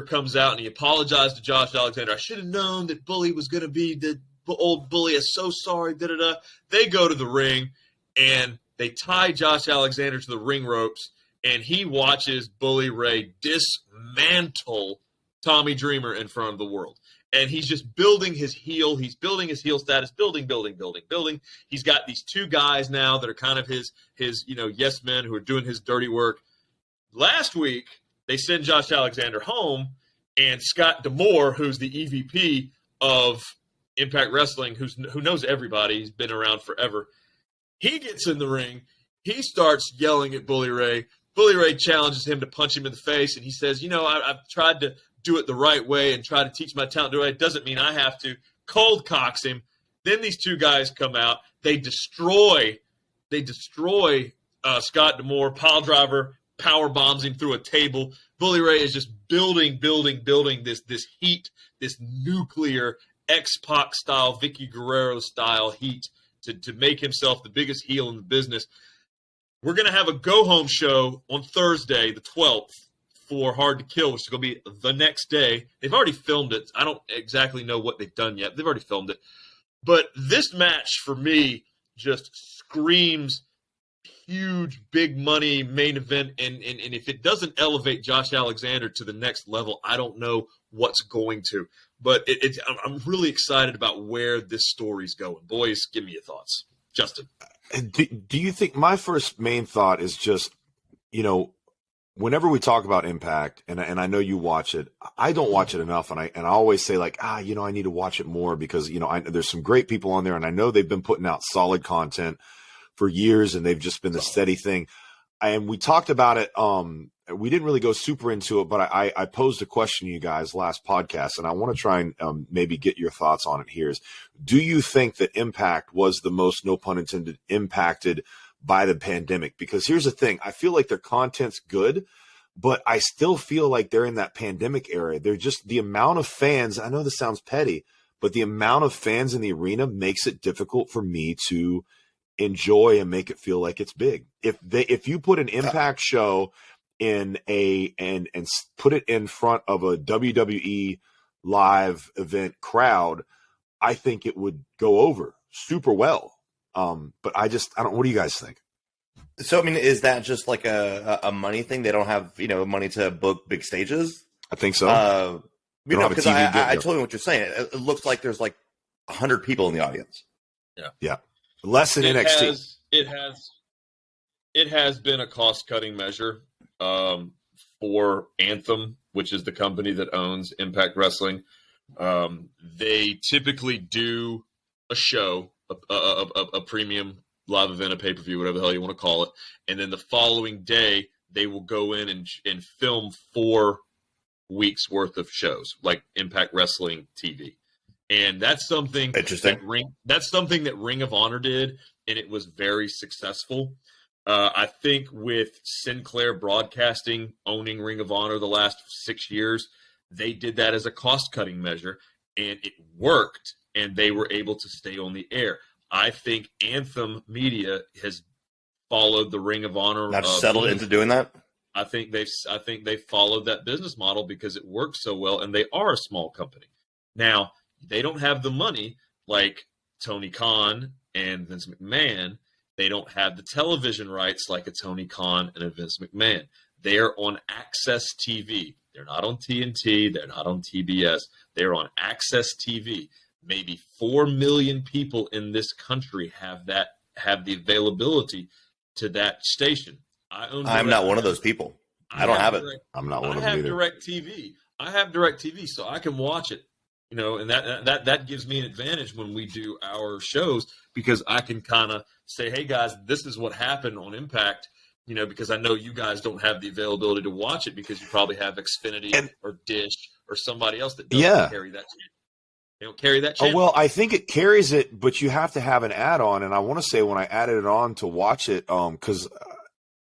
comes out and he apologized to Josh Alexander. I should have known that Bully was going to be the old Bully. I'm so sorry. Da-da-da. They go to the ring and they tie Josh Alexander to the ring ropes, and he watches Bully Ray dismantle Tommy Dreamer in front of the world. And he's just building his heel. He's building his heel status, building. He's got these two guys now that are kind of his yes men who are doing his dirty work. Last week, they send Josh Alexander home, and Scott D'Amore, who's the EVP of Impact Wrestling, who knows everybody, he's been around forever, he gets in the ring. He starts yelling at Bully Ray. Bully Ray challenges him to punch him in the face, and he says, I've tried to do it the right way and try to teach my talent to do it. It doesn't mean I have to. Cold cocks him. Then these two guys come out. They destroy Scott D'Amore. Pile driver power bombs him through a table. Bully Ray is just building this heat, this nuclear X-Pac style, Vicky Guerrero style heat to make himself the biggest heel in the business. We're going to have a go-home show on Thursday, the 12th, for Hard to Kill, which is going to be the next day. They've already filmed it. I don't exactly know what they've done yet. They've already filmed it. But this match, for me, just screams huge, big money main event. And if it doesn't elevate Josh Alexander to the next level, I don't know what's going to. But I'm really excited about where this story's going. Boys, give me your thoughts. Justin. Do you think my first main thought is just, whenever we talk about Impact, and I know you watch it, I don't watch it enough, and I always say I need to watch it more because there's some great people on there, and I know they've been putting out solid content for years, and they've just been the steady thing. And we talked about it. We didn't really go super into it, but I posed a question to you guys last podcast, and I want to try and maybe get your thoughts on it here. Do you think that Impact was the most, no pun intended, impacted by the pandemic? Because here's the thing. I feel like their content's good, but I still feel like they're in that pandemic era. They're just the amount of fans. I know this sounds petty, but the amount of fans in the arena makes it difficult for me to enjoy and make it feel like it's big. If you put an Impact show in and put it in front of a WWE live event crowd, I think it would go over super well. But I don't. What do you guys think? So, I mean, is that just like a money thing? They don't have, money to book big stages? I think so. Because I totally know what you're saying. It looks like there's like 100 people in the audience. Yeah. Less than NXT. It has been a cost-cutting measure for Anthem, which is the company that owns Impact Wrestling. They typically do a show, a premium live event, a pay-per-view, whatever the hell you want to call it, and then the following day they will go in and film 4 weeks worth of shows, like Impact Wrestling TV. And that's something interesting. That's something that Ring of Honor did, and it was very successful. I think with Sinclair Broadcasting owning Ring of Honor the last 6 years, they did that as a cost-cutting measure, and it worked, and they were able to stay on the air. I think Anthem Media has followed the Ring of Honor. Not settled into doing that. I think they've followed that business model because it works so well, and they are a small company. Now, they don't have the money like Tony Khan and Vince McMahon. They don't have the television rights like a Tony Khan and a Vince McMahon. They are on Access TV. They're not on TNT. They're not on TBS. They're on Access TV. Maybe 4 million people in this country have the availability to that station. I'm not one of those people. I don't have it. I'm not one of them either. I have DirecTV, so I can watch it. And that gives me an advantage when we do our shows, because I can kind of say, hey guys, this is what happened on Impact, because I know you guys don't have the availability to watch it because you probably have Xfinity or Dish or somebody else that doesn't carry that channel. They don't carry that channel. Oh, well, I think it carries it, but you have to have an add-on. And I want to say when I added it on to watch it, because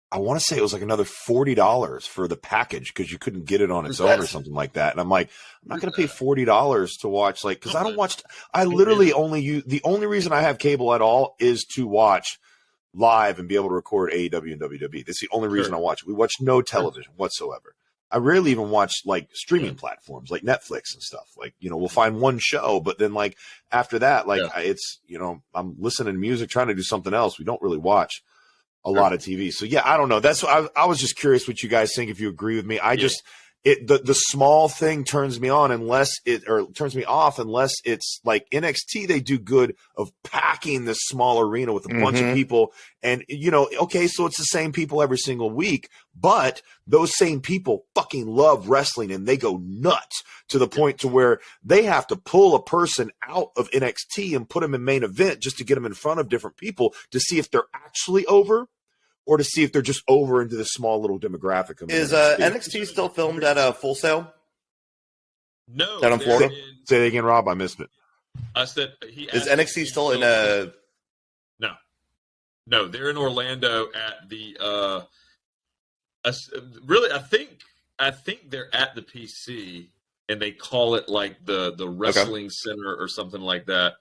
I want to say it was like another $40 for the package because you couldn't get it on its own or something like that. And I'm like, I'm not going to pay $40 to watch, because I literally the only reason I have cable at all is to watch live and be able to record AEW and WWE. That's the only reason I watch it. We watch no television whatsoever. I rarely even watch like streaming platforms like Netflix and stuff. Like, we'll find one show, but then like after that, it's, I'm listening to music, trying to do something else. We don't really watch a lot of TV. So yeah, I don't know. That's what I was just curious what you guys think, if you agree with me. The small thing turns me on turns me off unless it's like NXT. They do good of packing this small arena with a bunch of people, and okay, so it's the same people every single week, but those same people fucking love wrestling and they go nuts to the point to where they have to pull a person out of NXT and put them in main event just to get them in front of different people to see if they're actually over, or to see if they're just over into the small little demographic. Is NXT still filmed at Full Sail? No. Down in Florida? Say that again, Rob. I missed it. I said is NXT still in a? No, they're in Orlando at the. Really, I think they're at the PC, and they call it like the Wrestling Center or something like that.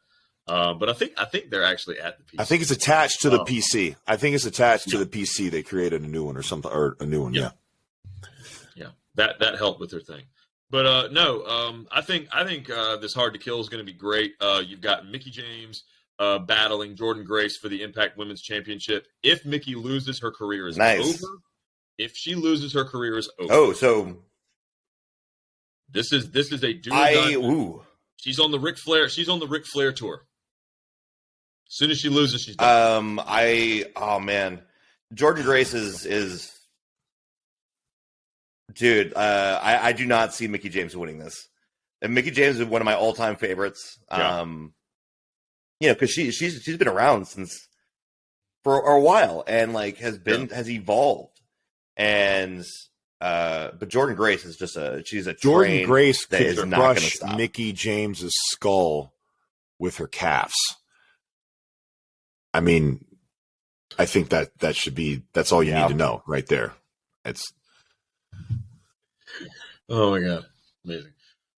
But I think they're actually at the PC. I think it's attached to the PC. I think it's attached to the PC. They created a new one or something, or a new one. Yeah. That helped with their thing. But no, I think this Hard to Kill is going to be great. You've got Mickie James battling Jordynne Grace for the Impact Women's Championship. If Mickie loses, her career is over. If she loses, her career is over. Oh, so this is a do. She's on the Ric Flair. She's on the Ric Flair tour. As soon as she loses, she's done. Jordynne Grace is dude. I do not see Mickie James winning this. And Mickie James is one of my all-time favorites. Because she's been around for a while and like has evolved. And but Jordynne Grace is just she's a Jordynne Grace that could is not going to crush stop. Mickie James's skull with her calves. I mean, I think that's all you need to know right there. It's oh my god, amazing.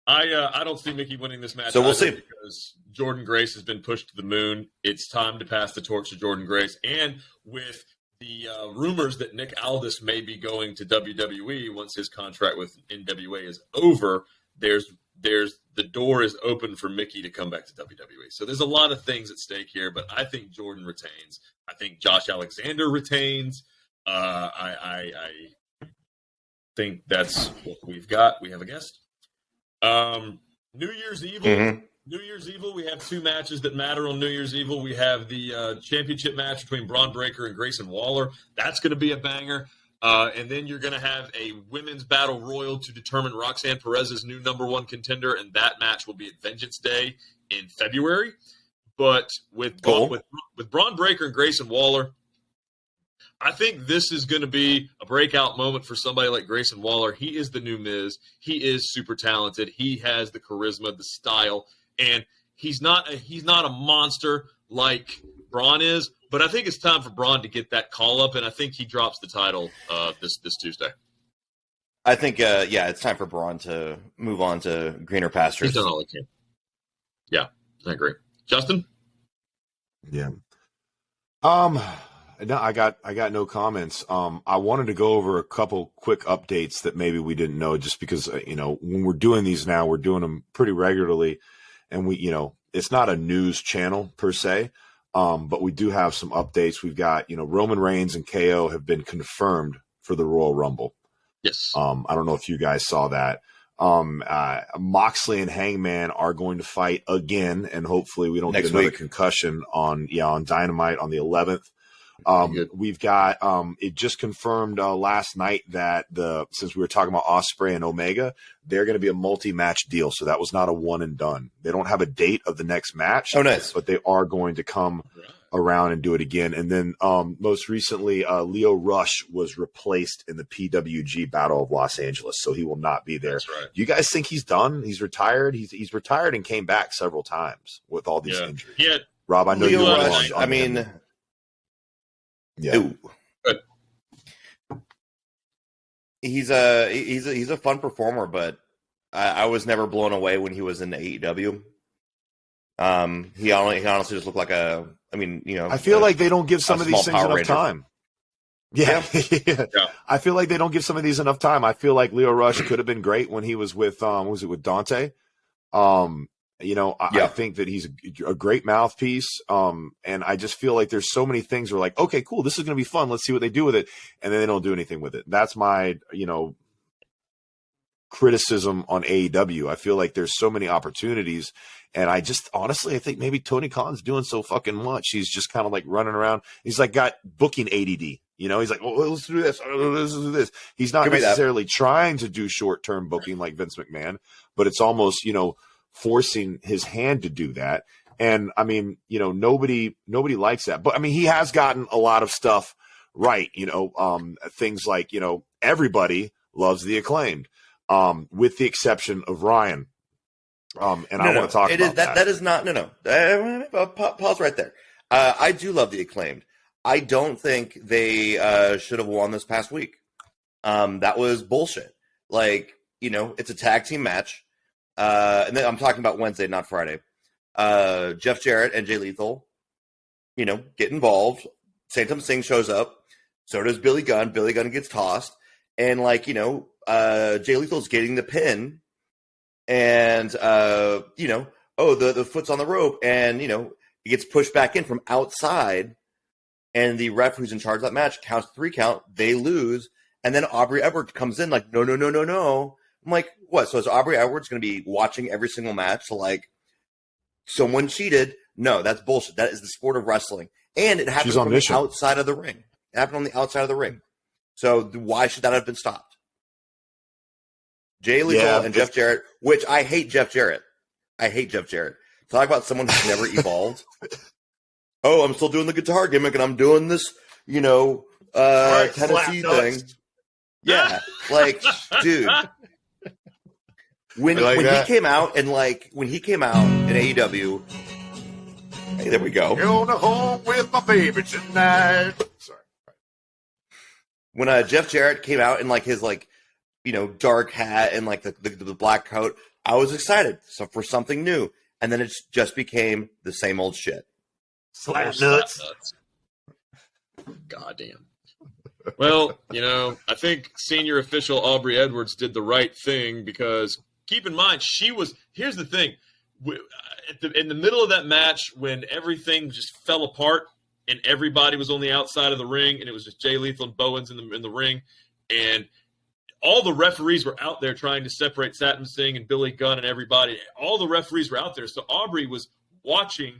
I don't see Mickey winning this match. So we'll see. Because Jordan Grace has been pushed to the moon. It's time to pass the torch to Jordan Grace. And with the rumors that Nick Aldis may be going to WWE once his contract with NWA is over, there's the door is open for Mickey to come back to WWE. So there's a lot of things at stake here, but I think Jordan retains. I think Josh Alexander retains. I think that's what we've got. We have a guest. New Year's Evil. Mm-hmm. New Year's Evil, we have two matches that matter on New Year's Evil. We have the championship match between Braun Breaker and Grayson Waller. That's going to be a banger. And then you're going to have a women's battle royal to determine Roxanne Perez's new number one contender, and that match will be at Vengeance Day in February. But with Braun Breaker and Grayson Waller, I think this is going to be a breakout moment for somebody like Grayson Waller. He is the new Miz. He is super talented. He has the charisma, the style, and he's not a monster like Braun is. But I think it's time for Braun to get that call up, and I think he drops the title this Tuesday. I think, it's time for Braun to move on to greener pastures. He's done all he can. Yeah, I agree. Justin? Yeah. No, I got no comments. I wanted to go over a couple quick updates that maybe we didn't know, just because when we're doing these now, we're doing them pretty regularly, and it's not a news channel per se, but we do have some updates. We've got Roman Reigns and KO have been confirmed for the Royal Rumble. Yes. I don't know if you guys saw that. Moxley and Hangman are going to fight again, and hopefully we don't get another concussion on Dynamite on the 11th. We've got it just confirmed last night that since we were talking about Ospreay and Omega, they're going to be a multi-match deal. So that was not a one and done. They don't have a date of the next match. Oh, nice. But they are going to come around and do it again. And then most recently, Leo Rush was replaced in the PWG Battle of Los Angeles, so he will not be there. That's right. Do you guys think he's done? He's retired. He's retired and came back several times with all these injuries. Yeah. Rob, I know Leo you were Rush, on him. Yeah. Ooh. He's a fun performer, but I was never blown away when he was in AEW. He honestly just looked like I feel like they don't give some of these things enough time. Yeah. Yeah. I feel like they don't give some of these enough time. I feel like Leo Rush could have been great when he was with with Dante? I think that he's a great mouthpiece. And I just feel like there's so many things where like, okay, cool, this is going to be fun. Let's see what they do with it. And then they don't do anything with it. That's my, criticism on AEW. I feel like there's so many opportunities. And I just, honestly, I think maybe Tony Khan's doing so fucking much. He's just kind of like running around. He's like got booking ADD. He's like, oh, let's do this. Let's do this. He's not necessarily trying to do short-term booking like Vince McMahon, but it's almost, forcing his hand to do that. And I mean, nobody likes that, but I mean, he has gotten a lot of stuff right. Things like, everybody loves the Acclaimed, with the exception of Ryan. I want to talk about that. That is not, no. Pause right there. I do love the Acclaimed. I don't think they should have won this past week. That was bullshit. Like, it's a tag team match. And then I'm talking about Wednesday, not Friday. Jeff Jarrett and Jay Lethal, get involved. Santam Singh shows up. So does Billy Gunn. Billy Gunn gets tossed. And Jay Lethal's getting the pin. And, the foot's on the rope. And, he gets pushed back in from outside. And the ref who's in charge of that match counts 3 count. They lose. And then Aubrey Edwards comes in like, no. I'm like, what? So is Aubrey Edwards going to be watching every single match? So like, someone cheated? No, that's bullshit. That is the sport of wrestling. And it happened from the outside of the ring. It happened on the outside of the ring. So why should that have been stopped? Jay Lethal and Jeff Jarrett, which I hate Jeff Jarrett. Talk about someone who's never evolved. Oh, I'm still doing the guitar gimmick and I'm doing this, Tennessee thing. Yeah. Like, dude. When he came out in AEW, hey, there we go. Going home with my baby tonight. Sorry. When Jeff Jarrett came out in his dark hat and the black coat, I was excited for something new, and then it just became the same old shit. Slap nuts. Goddamn. Well, I think senior official Aubrey Edwards did the right thing because keep in mind, here's the thing. In the middle of that match when everything just fell apart and everybody was on the outside of the ring and it was just Jay Lethal and Bowens in the ring and all the referees were out there trying to separate Satnam Singh and Billy Gunn and everybody. All the referees were out there. So Aubrey was watching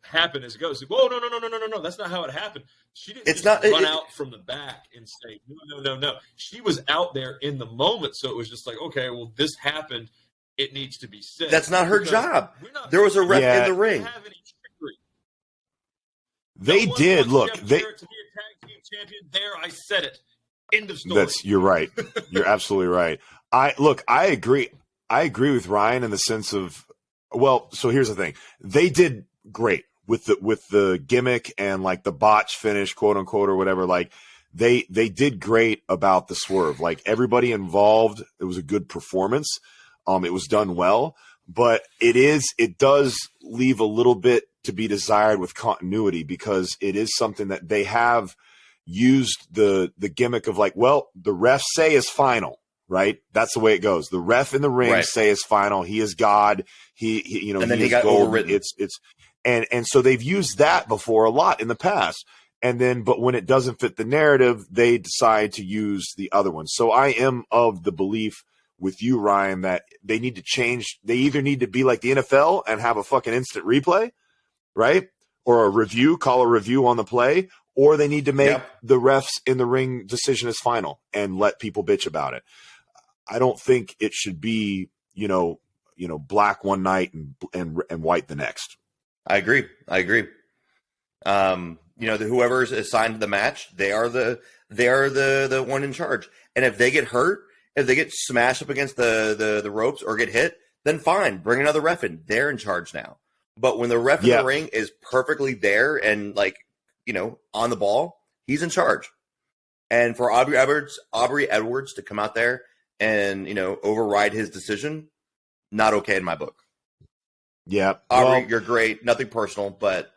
happen as it goes. Like, whoa, no. That's not how it happened. She didn't run out from the back and say, no. She was out there in the moment. So it was just like, okay, well, this happened. It needs to be said. That's not her job. There was a ref in the ring. They did. Look, to be a tag team champion. There, I said it. End of story. You're right. You're absolutely right. I agree. I agree with Ryan in the sense of, well, so here's the thing. They did great with the gimmick and like the botch finish, quote unquote, or whatever. Like they did great about the swerve. Like everybody involved, it was a good performance. It was done well, but it does leave a little bit to be desired with continuity because it is something that they have used the gimmick of like, well, the refs say is final, right? That's the way it goes. The ref in the ring say is final. He is God. He and then he got overridden. And so they've used that before a lot in the past. And then, but when it doesn't fit the narrative, they decide to use the other one. So I am of the belief with you, Ryan, that they need to change. They either need to be like the NFL and have a fucking instant replay, right? Or call a review on the play, or they need to make the refs in the ring decision as final and let people bitch about it. I don't think it should be, black one night and white the next. I agree. Whoever's assigned to the match, they are the one in charge. And if they get hurt, if they get smashed up against the ropes or get hit, then fine, bring another ref in. They're in charge now. But when the ref in the ring is perfectly there and on the ball, he's in charge. And for Aubrey Edwards to come out there and override his decision, not okay in my book. Yeah, Aubrey, you're great. Nothing personal, but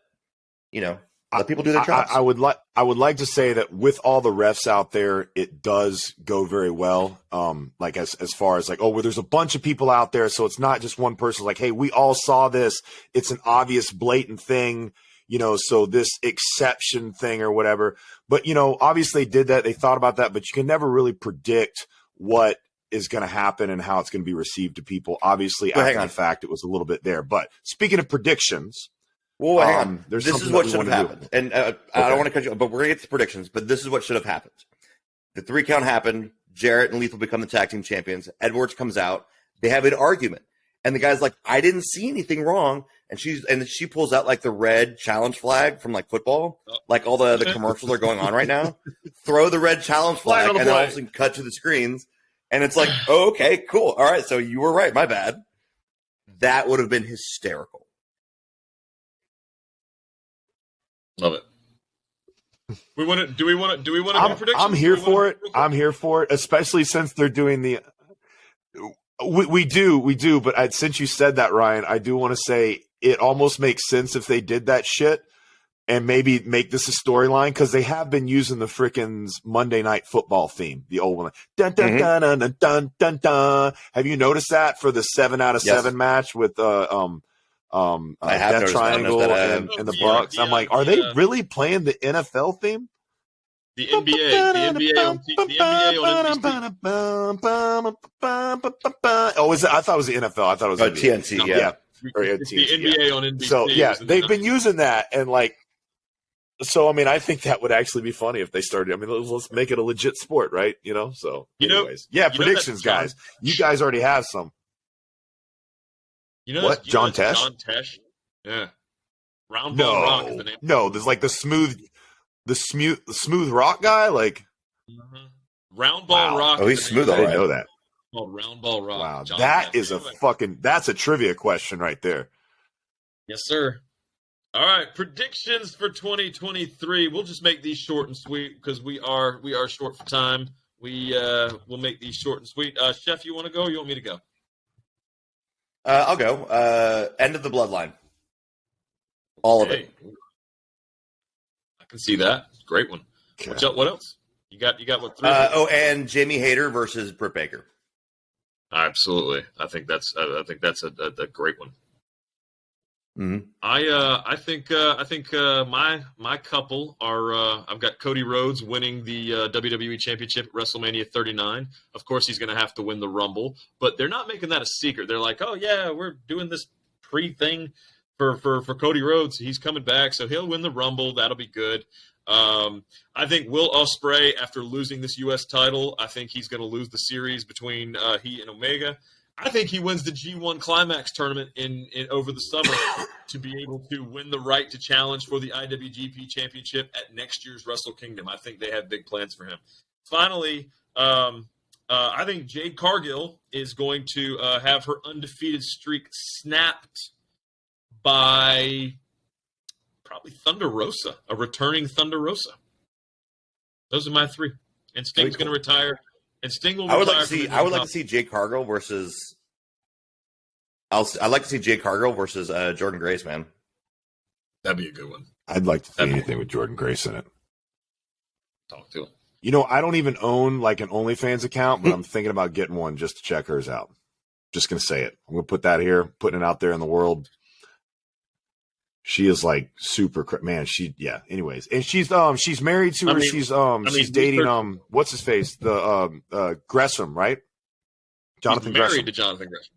let people do their jobs. I would like to say that with all the refs out there, it does go very well. Like as far as like, there's a bunch of people out there, so it's not just one person. Like, hey, we all saw this. It's an obvious, blatant thing, so this exception thing or whatever. But obviously they did that. They thought about that, but you can never really predict what is going to happen and how it's going to be received to people. Obviously, after the fact, it was a little bit there. But speaking of predictions. Well, hang on. This is what should have happened. And I don't want to cut you off, but we're going to get to predictions. But this is what should have happened. The 3 count happened. Jarrett and Lethal become the tag team champions. Edwards comes out. They have an argument. And the guy's like, I didn't see anything wrong. And she pulls out like the red challenge flag from like football. Like all the commercials are going on right now. Throw the red challenge flag and then all of a sudden cut to the screens. And it's like, oh, okay, cool. All right. So you were right. My bad. That would have been hysterical. Love it. Do we want to do predictions? I'm here for it. I'm here for it, especially since they're doing the. We do. But since you said that, Ryan, I do want to say it almost makes sense if they did that shit and maybe make this a storyline because they have been using the frickin' Monday Night Football theme, the old one. Dun dun dun dun dun dun dun dun. Have you noticed that for the 7 out of 7 match with I have Death Triangle and the Bucks? I'm like, are they really playing the NFL theme? The NBA on NBC. Oh, is it? I thought it was the NFL. I thought it was TNT. No, yeah. It's the NBA on NBC. So they've been using that, and like, so I mean, I think that would actually be funny if they started. I mean, let's make it a legit sport, right? So anyways, predictions, guys. You guys already have some. What? John Tesh? John Tesh. Yeah. Round Ball Rock is the name. No, there's like the smooth rock guy, like Round Ball Rock. Oh, he's smooth. I didn't know that. Called Round Ball Rock. Wow, John that Tesh. is that's a trivia question right there. Yes, sir. All right, predictions for 2023. We'll just make these short and sweet because we are short for time. We'll make these short and sweet. Chef, you want to go? Or you want me to go? I'll go. End of the Bloodline. All of it. I can see that. Great one. Okay. What else? You got what? 3? And Jamie Hayter versus Britt Baker. Absolutely. I think that's a great one. Mm-hmm. I think my couple are. I've got Cody Rhodes winning the WWE Championship at WrestleMania 39. Of course, he's going to have to win the Rumble, but they're not making that a secret. They're like, oh yeah, we're doing this pre-thing for Cody Rhodes. He's coming back, so he'll win the Rumble. That'll be good. I think Will Ospreay, after losing this U.S. title, I think he's going to lose the series between he and Omega. I think he wins the G1 Climax tournament in over the summer to be able to win the right to challenge for the IWGP Championship at next year's Wrestle Kingdom. I think they have big plans for him. Finally, I think Jade Cargill is going to have her undefeated streak snapped by probably Thunder Rosa, a returning Thunder Rosa. Those are my 3. And Sting's going to retire. And Sting will retire. I would like to see Jade Cargill versus. I'd like to see Jade Cargill versus Jordan Grace, man. That'd be a good one. I'd like to see anything with Jordan Grace in it. Talk to him. You know, I don't even own like an OnlyFans account, but I'm thinking about getting one just to check hers out. Just gonna say it. I'm gonna put that here, putting it out there in the world. She is like super man. Anyways, and she's married to her. She's dating what's his face, the Gresham, right? Jonathan Gresham. Married to Jonathan Gresham.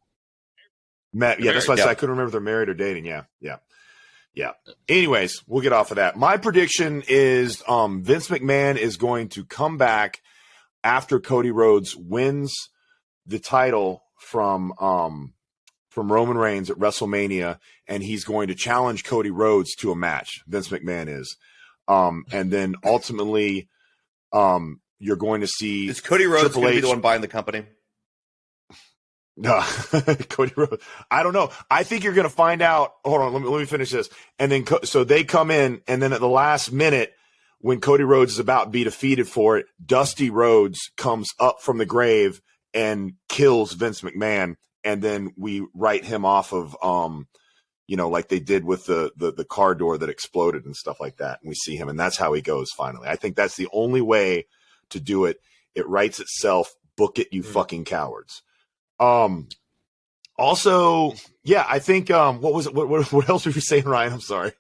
That's why I said I couldn't remember if they're married or dating. Yeah. Anyways, we'll get off of that. My prediction is Vince McMahon is going to come back after Cody Rhodes wins the title from Roman Reigns at WrestleMania, and he's going to challenge Cody Rhodes to a match. Vince McMahon is. And then ultimately, you're going to see. Is Cody Rhodes going to be the one buying the company? No, Cody Rhodes. I don't know. I think you're going to find out. Hold on. Let me finish this. And then, so they come in, and then at the last minute, when Cody Rhodes is about to be defeated for it, Dusty Rhodes comes up from the grave and kills Vince McMahon. And then we write him off of, like they did with the car door that exploded and stuff like that. And we see him, and that's how he goes finally. I think that's the only way to do it. It writes itself. Book it, you fucking cowards. Also, yeah, I think, what was it? What else were you saying, Ryan? I'm sorry.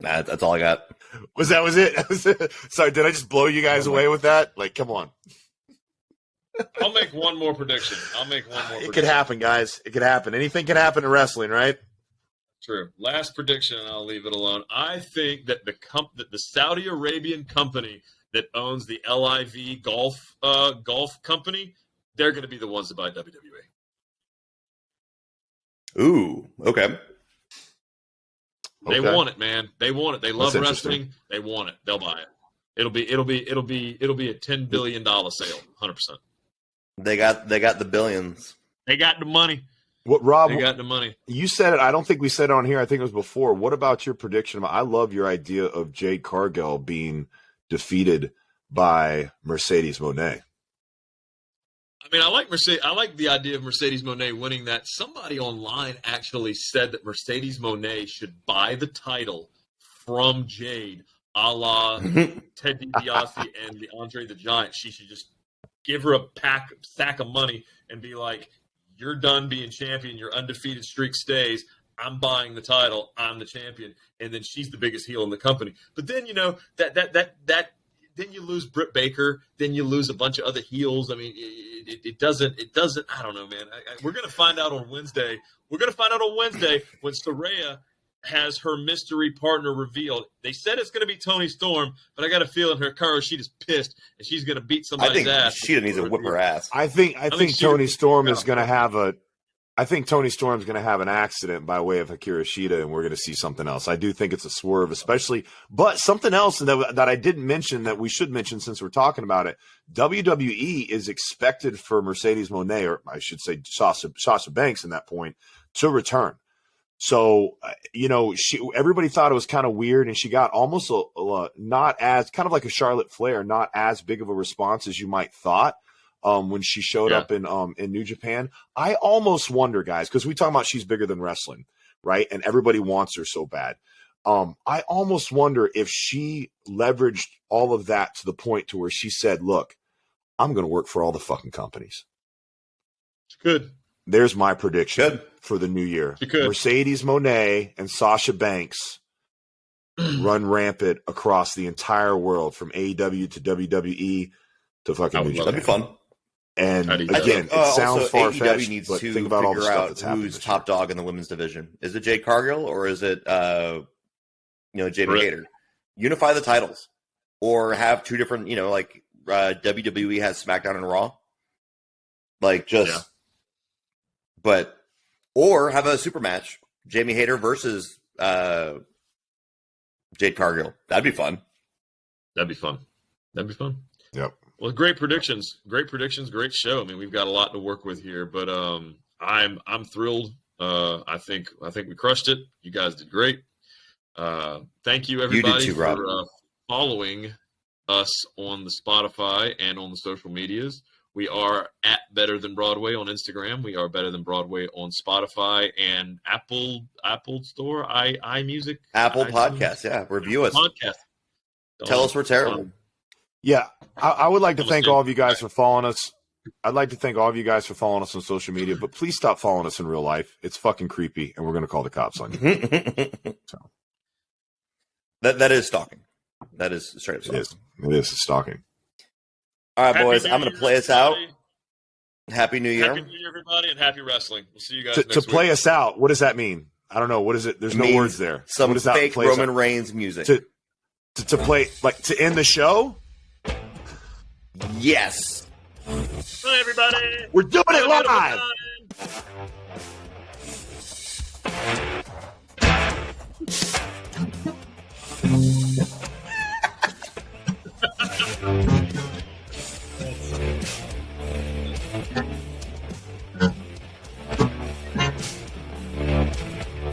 Nah, that's all I got. Was it? Sorry, did I just blow you guys away with that? Like, come on. I'll make one more prediction. It could happen, guys. It could happen. Anything can happen in wrestling, right? True. Last prediction, and I'll leave it alone. I think that the Saudi Arabian company that owns the LIV golf company, they're going to be the ones to buy WWE. Ooh, okay. They want it, man. They want it. They love wrestling. They want it. They'll buy it. It'll be a $10 billion sale, 100%. They got the billions. They got the money. What, Rob? They got the money. You said it. I don't think we said it on here. I think it was before. What about your prediction? I love your idea of Jade Cargill being defeated by Mercedes Moné. I mean, I like the idea of Mercedes Moné winning that. Somebody online actually said that Mercedes Moné should buy the title from Jade, a la Ted DiBiase and the Andre the Giant. She should just give her a sack of money and be like, "You're done being champion. Your undefeated streak stays. I'm buying the title. I'm the champion." And then she's the biggest heel in the company. But then, that then you lose Britt Baker. Then you lose a bunch of other heels. I mean, it doesn't. I don't know, man. We're gonna find out on Wednesday. We're gonna find out on Wednesday when Saraya has her mystery partner revealed. They said it's going to be Toni Storm, but I got a feeling Hikaru Shida's pissed and she's going to beat somebody's ass. Shida needs to whip her ass. I think Toni Storm is going to have I think Toni Storm's going to have an accident by way of Hikaru Shida, and we're going to see something else. I do think it's a swerve, but something else that I didn't mention that we should mention since we're talking about it. WWE is expected for Mercedes Moné, or I should say Sasha Banks in that point, to return. So, everybody thought it was kind of weird, and she got almost not as kind of like a Charlotte Flair, not as big of a response as you might thought. when she showed up in New Japan. I almost wonder, guys, because we talk about she's bigger than wrestling, right? And everybody wants her so bad. I almost wonder if she leveraged all of that to the point to where she said, look, I'm going to work for all the fucking companies. Good. There's my prediction for the new year. Mercedes Moné and Sasha Banks run rampant across the entire world, from AEW to WWE to fucking New Japan. That'd be fun. And again, it sounds far-fetched, but think about all the stuff that's happening. Who's top dog in the women's division? Is it Jade Cargill or is it Jamie Hayter? Unify the titles, or have two different, like WWE has SmackDown and Raw. Or have a super match, Jamie Hayter versus Jade Cargill. That'd be fun. Yep. Well, great predictions. Great show. I mean, we've got a lot to work with here, but I'm thrilled. I think we crushed it. You guys did great. Thank you, everybody, for following us on the Spotify and on the social medias. We are at Better Than Broadway on Instagram. We are Better Than Broadway on Spotify and Apple Store, iMusic, Apple Podcasts. Yeah, review us. Podcast. Tell us we're terrible. Yeah, I would like to thank all of you guys for following us. I'd like to thank all of you guys for following us on social media, but please stop following us in real life. It's fucking creepy, and we're going to call the cops on you. So. That is stalking. That is straight up stalking. It is stalking. All right, boys, I'm going to play us out. Happy New Year. Happy New Year, everybody, and happy wrestling. We'll see you guys next week. To play us out, what does that mean? I don't know. What is it? There's no words there. Some fake Roman Reigns music. To play, like, to end the show? Yes. Bye, everybody. We're doing it live.